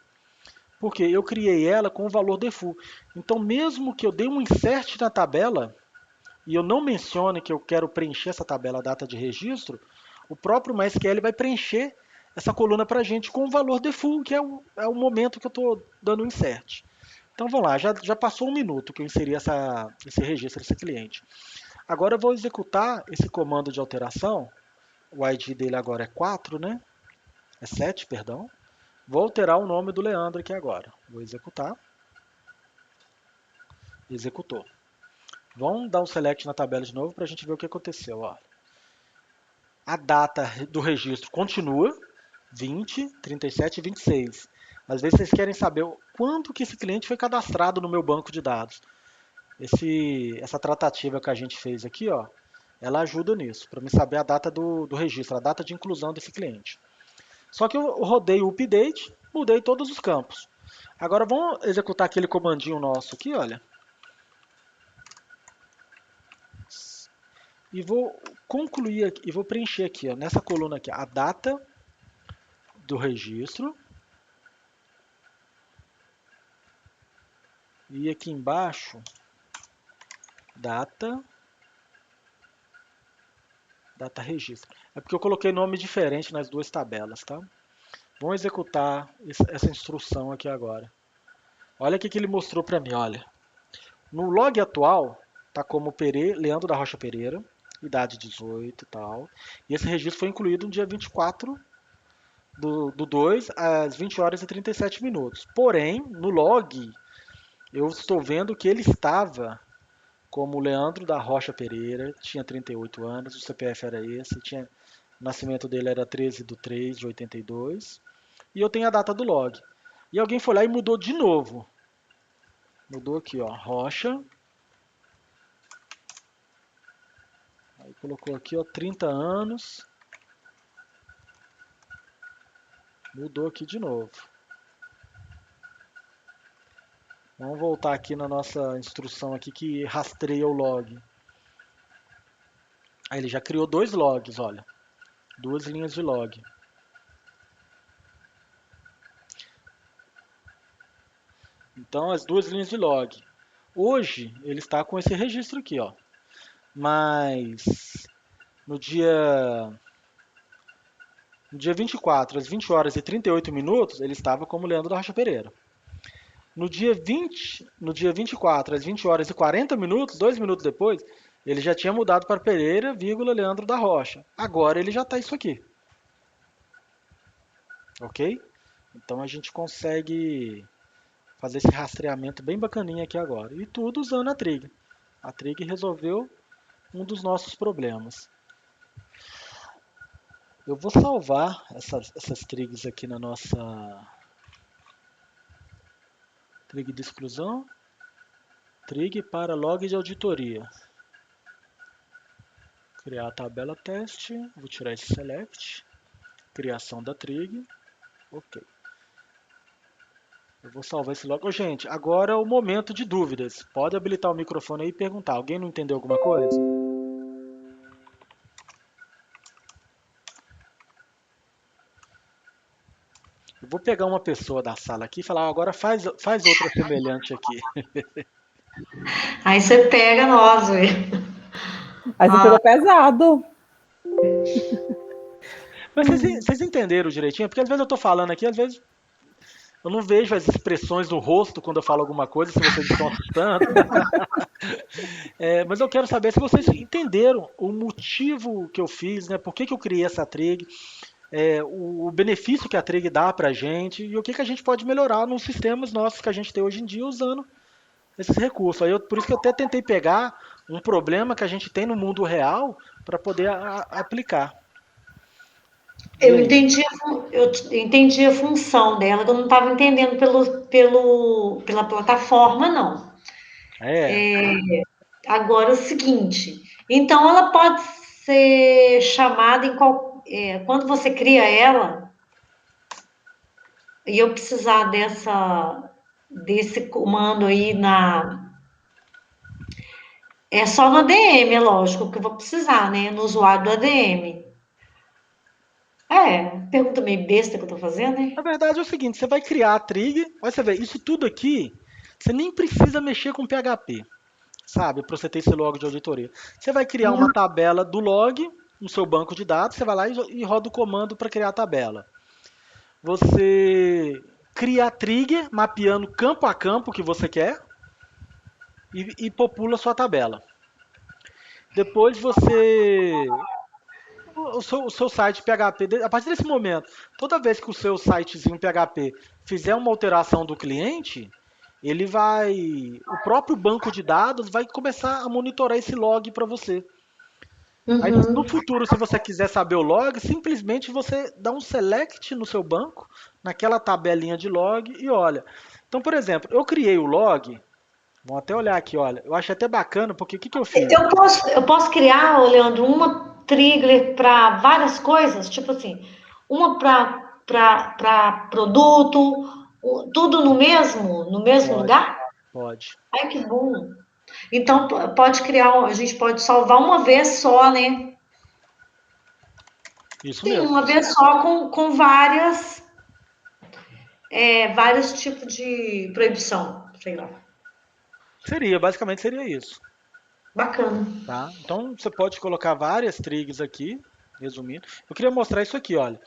porque eu criei ela com o valor default. Então mesmo que eu dê um insert na tabela e eu não mencione que eu quero preencher essa tabela data de registro, o próprio MySQL vai preencher essa coluna para a gente com o valor default, que é o momento que eu estou dando o insert. Então vamos lá, já passou um minuto que eu inseri esse registro, esse cliente. Agora eu vou executar esse comando de alteração, o ID dele agora é 4, né? É 7, perdão. Vou alterar o nome do Leandro aqui agora. Vou executar. Executou. Vamos dar um select na tabela de novo para a gente ver o que aconteceu. Ó. A data do registro continua, 20, 37 e 26. Às vezes vocês querem saber quando que esse cliente foi cadastrado no meu banco de dados. Essa tratativa que a gente fez aqui, ó, ela ajuda nisso, para me saber a data do registro, a data de inclusão desse cliente. Só que eu rodei o update, mudei todos os campos. Agora vamos executar aquele comandinho nosso aqui, olha. E vou concluir aqui, e vou preencher aqui, ó, nessa coluna aqui, a data do registro. E aqui embaixo, data registro. É porque eu coloquei nome diferente nas duas tabelas, tá? Vamos executar essa instrução aqui agora. Olha o que ele mostrou para mim, olha. No log atual, tá como Leandro da Rocha Pereira, idade 18 e tal. E esse registro foi incluído no dia 24 do 2 às 20 horas e 37 minutos. Porém, no log, eu estou vendo que ele estava como Leandro da Rocha Pereira, tinha 38 anos, o CPF era esse, o nascimento dele era 13/3 de 82, e eu tenho a data do log. E alguém foi lá e mudou de novo. Mudou aqui, ó, Rocha. Aí colocou aqui, ó, 30 anos. Mudou aqui de novo. Vamos voltar aqui na nossa instrução aqui que rastreia o log. Aí ele já criou dois logs, olha. Duas linhas de log. Então, as duas linhas de log. Hoje, ele está com esse registro aqui, ó. Mas, no dia 24, às 20 horas e 38 minutos, ele estava como Leandro da Rocha Pereira. No dia 24, às 20 horas e 40 minutos, 2 minutos depois, ele já tinha mudado para Pereira, Leandro da Rocha. Agora ele já está isso aqui. Ok? Então a gente consegue fazer esse rastreamento bem bacaninha aqui agora. E tudo usando a Trig. A Trig resolveu um dos nossos problemas. Eu vou salvar essas trigs aqui na nossa trig de exclusão. Trig para log de auditoria. Criar a tabela teste. Vou tirar esse select. Criação da trig. Ok. Eu vou salvar esse log. Ô, gente, agora é o momento de dúvidas. Pode habilitar o microfone aí e perguntar. Alguém não entendeu alguma coisa? Eu vou pegar uma pessoa da sala aqui e falar, agora faz outra semelhante aqui. Aí você pega nós, ué. Aí você pegou pesado. Mas vocês entenderam direitinho? Porque às vezes eu tô falando aqui, às vezes eu não vejo as expressões do rosto quando eu falo alguma coisa, se vocês estão assustando. Mas eu quero saber se vocês entenderam o motivo que eu fiz, né? Por que eu criei essa trig, o benefício que a trig dá pra gente e o que a gente pode melhorar nos sistemas nossos que a gente tem hoje em dia usando esses recursos. Por isso que eu até tentei pegar um problema que a gente tem no mundo real para poder aplicar. Eu entendi a função dela, que eu não estava entendendo pela plataforma, não. Agora é o seguinte, então ela pode ser chamada quando você cria ela, e eu precisar desse comando aí é só no ADM, é lógico que eu vou precisar, né? No usuário do ADM. Pergunta meio besta que eu tô fazendo, né? Na verdade é o seguinte, você vai criar a trig, olha você vê, isso tudo aqui, você nem precisa mexer com PHP, sabe, para você ter esse log de auditoria. Você vai criar uma tabela do log no seu banco de dados, você vai lá e roda o comando para criar a tabela. Você cria a trigger, mapeando campo a campo que você quer e popula a sua tabela. Depois o seu site PHP, a partir desse momento, toda vez que o seu sitezinho PHP fizer uma alteração do cliente, o próprio banco de dados vai começar a monitorar esse log para você. Aí, no futuro, se você quiser saber o log, simplesmente você dá um select no seu banco, naquela tabelinha de log e olha. Então, por exemplo, eu criei o log, vamos até olhar aqui, olha, eu achei até bacana, porque o que eu fiz? Eu posso criar, Leandro, uma trigger para várias coisas, tipo assim, uma para produto, tudo no mesmo lugar? Pode. Ai, que bom. Então, a gente pode salvar uma vez só, né? Isso Sim, mesmo. uma vez só com vários tipos de proibição, sei lá. Basicamente seria isso. Bacana. Tá? Então você pode colocar várias trigs aqui, resumindo. Eu queria mostrar isso aqui, olha.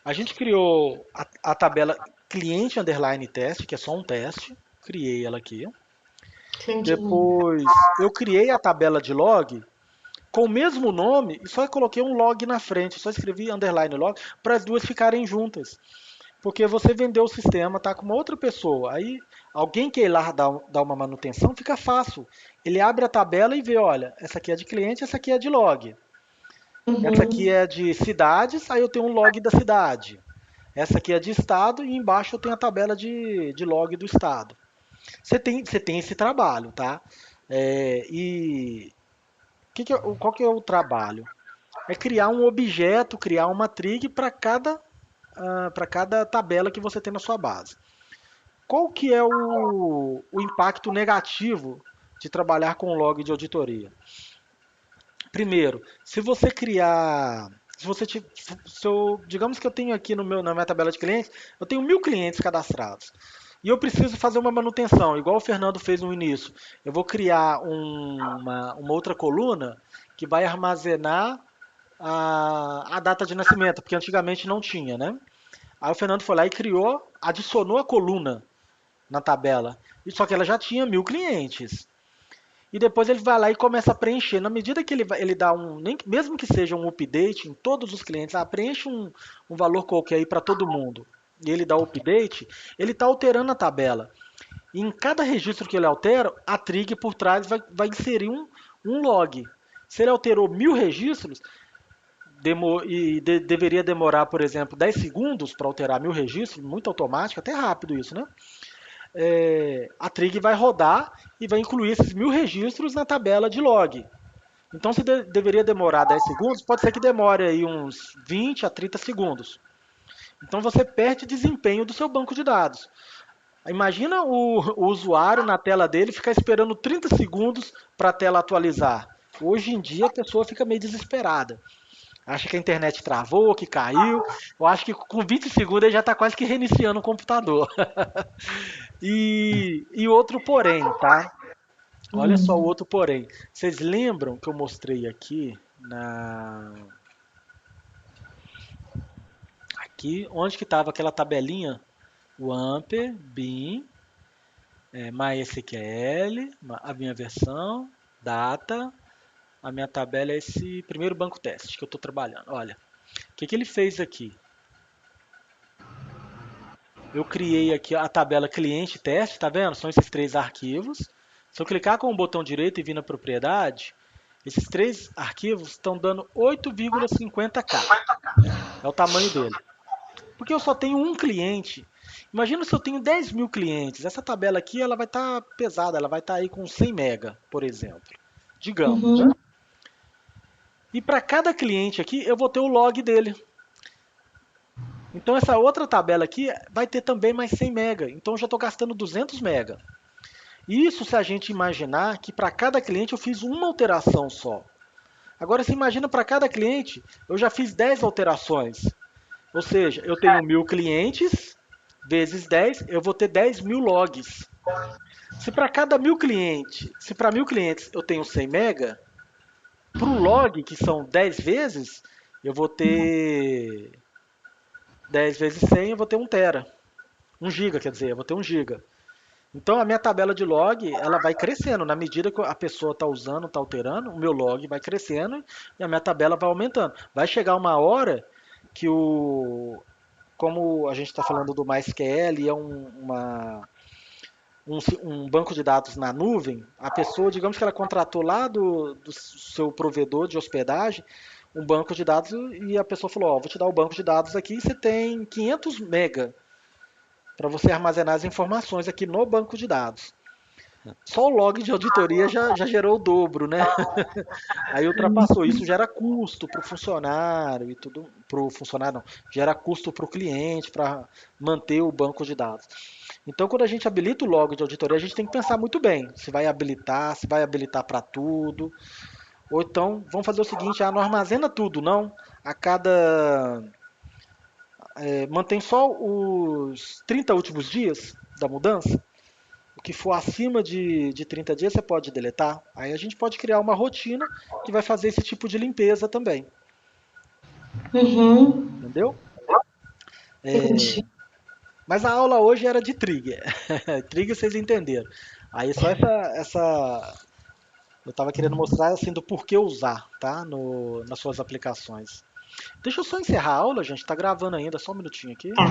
A gente criou a tabela cliente underline teste, que é só um teste. Criei ela aqui. Entendi. Depois eu criei a tabela de log com o mesmo nome e só coloquei um log na frente. Só escrevi underline log para as duas ficarem juntas. Porque você vendeu o sistema, tá com uma outra pessoa. Aí alguém quer ir lá dar uma manutenção, fica fácil. Ele abre a tabela e vê, olha, essa aqui é de cliente, essa aqui é de log. Essa aqui é de cidades, aí eu tenho um log da cidade. Essa aqui é de estado e embaixo eu tenho a tabela de log do estado. Você tem esse trabalho, tá? Qual que é o trabalho? É criar um objeto, criar uma trig para cada tabela que você tem na sua base. Qual que é o impacto negativo de trabalhar com log de auditoria? Primeiro, se você criar, digamos que eu tenho aqui na minha tabela de clientes, eu tenho 1000 clientes cadastrados. E eu preciso fazer uma manutenção, igual o Fernando fez no início. Eu vou criar uma outra coluna que vai armazenar a data de nascimento, porque antigamente não tinha, né? Aí o Fernando foi lá e adicionou a coluna na tabela. Só que ela já tinha 1000 clientes. E depois ele vai lá e começa a preencher. Na medida que ele dá mesmo que seja um update em todos os clientes, preenche um valor qualquer aí para todo mundo, e ele dá o update, ele está alterando a tabela. E em cada registro que ele altera, a trig por trás vai inserir um log. Se ele alterou 1000 registros, deveria demorar, por exemplo, 10 segundos para alterar 1000 registros, muito automático, até rápido isso, né? a trig vai rodar e vai incluir esses 1000 registros na tabela de log. Então, se deveria demorar 10 segundos, pode ser que demore aí uns 20 a 30 segundos. Então, você perde desempenho do seu banco de dados. Imagina o usuário na tela dele ficar esperando 30 segundos para a tela atualizar. Hoje em dia, a pessoa fica meio desesperada. Acha que a internet travou, que caiu. Eu acho que com 20 segundos ele já está quase que reiniciando o computador. E outro porém, tá? Olha só o outro porém. Vocês lembram que eu mostrei aqui aqui onde que estava aquela tabelinha? O Ampere, Bin, MySQL, a minha versão, data. A minha tabela é esse primeiro banco teste que eu estou trabalhando. Olha, o que ele fez aqui? Eu criei aqui a tabela cliente teste, tá vendo? São esses 3 arquivos. Se eu clicar com o botão direito e vir na propriedade, esses 3 arquivos estão dando 8,50K. É o tamanho dele. Porque eu só tenho um cliente. Imagina se eu tenho 10.000 clientes. Essa tabela aqui ela vai estar pesada, ela vai estar aí com 100 mega, por exemplo. Digamos. Uhum. E para cada cliente aqui eu vou ter o log dele. Então essa outra tabela aqui vai ter também mais 100 mega. Então eu já estou gastando 200 mega. Isso se a gente imaginar que para cada cliente eu fiz uma alteração só. Agora você imagina para cada cliente eu já fiz 10 alterações. Ou seja, eu tenho 1000 clientes vezes 10, eu vou ter 10.000 logs. Se para cada 1000 clientes, se para 1000 clientes eu tenho 100 mega, para o log, que são 10 vezes, eu vou ter 10 vezes 100, eu vou ter 1 tera. 1 giga, quer dizer, eu vou ter 1 giga. Então a minha tabela de log, ela vai crescendo. Na medida que a pessoa está usando, está alterando, o meu log vai crescendo e a minha tabela vai aumentando. Vai chegar uma hora que como a gente está falando do MySQL, é um banco de dados na nuvem, a pessoa, digamos que ela contratou lá do seu provedor de hospedagem um banco de dados e a pessoa falou, ó, vou te dar o banco de dados aqui, você tem 500 mega para você armazenar as informações aqui no banco de dados. Só o log de auditoria já gerou o dobro, né? Aí ultrapassou. Isso gera custo para o funcionário e tudo. Para o funcionário não. Gera custo para o cliente para manter o banco de dados. Então, quando a gente habilita o log de auditoria, a gente tem que pensar muito bem se vai habilitar para tudo. Ou então, vamos fazer o seguinte, não armazena tudo, não. A cada... mantém só os 30 últimos dias da mudança. O que for acima de 30 dias, você pode deletar. Aí a gente pode criar uma rotina que vai fazer esse tipo de limpeza também. Uhum. Entendeu? Entendi. Mas a aula hoje era de trigger. Trigger vocês entenderam. Aí só eu estava querendo mostrar assim do porquê usar, tá? Nas suas aplicações. Deixa eu só encerrar a aula, gente. Está gravando ainda, só um minutinho aqui. Tá.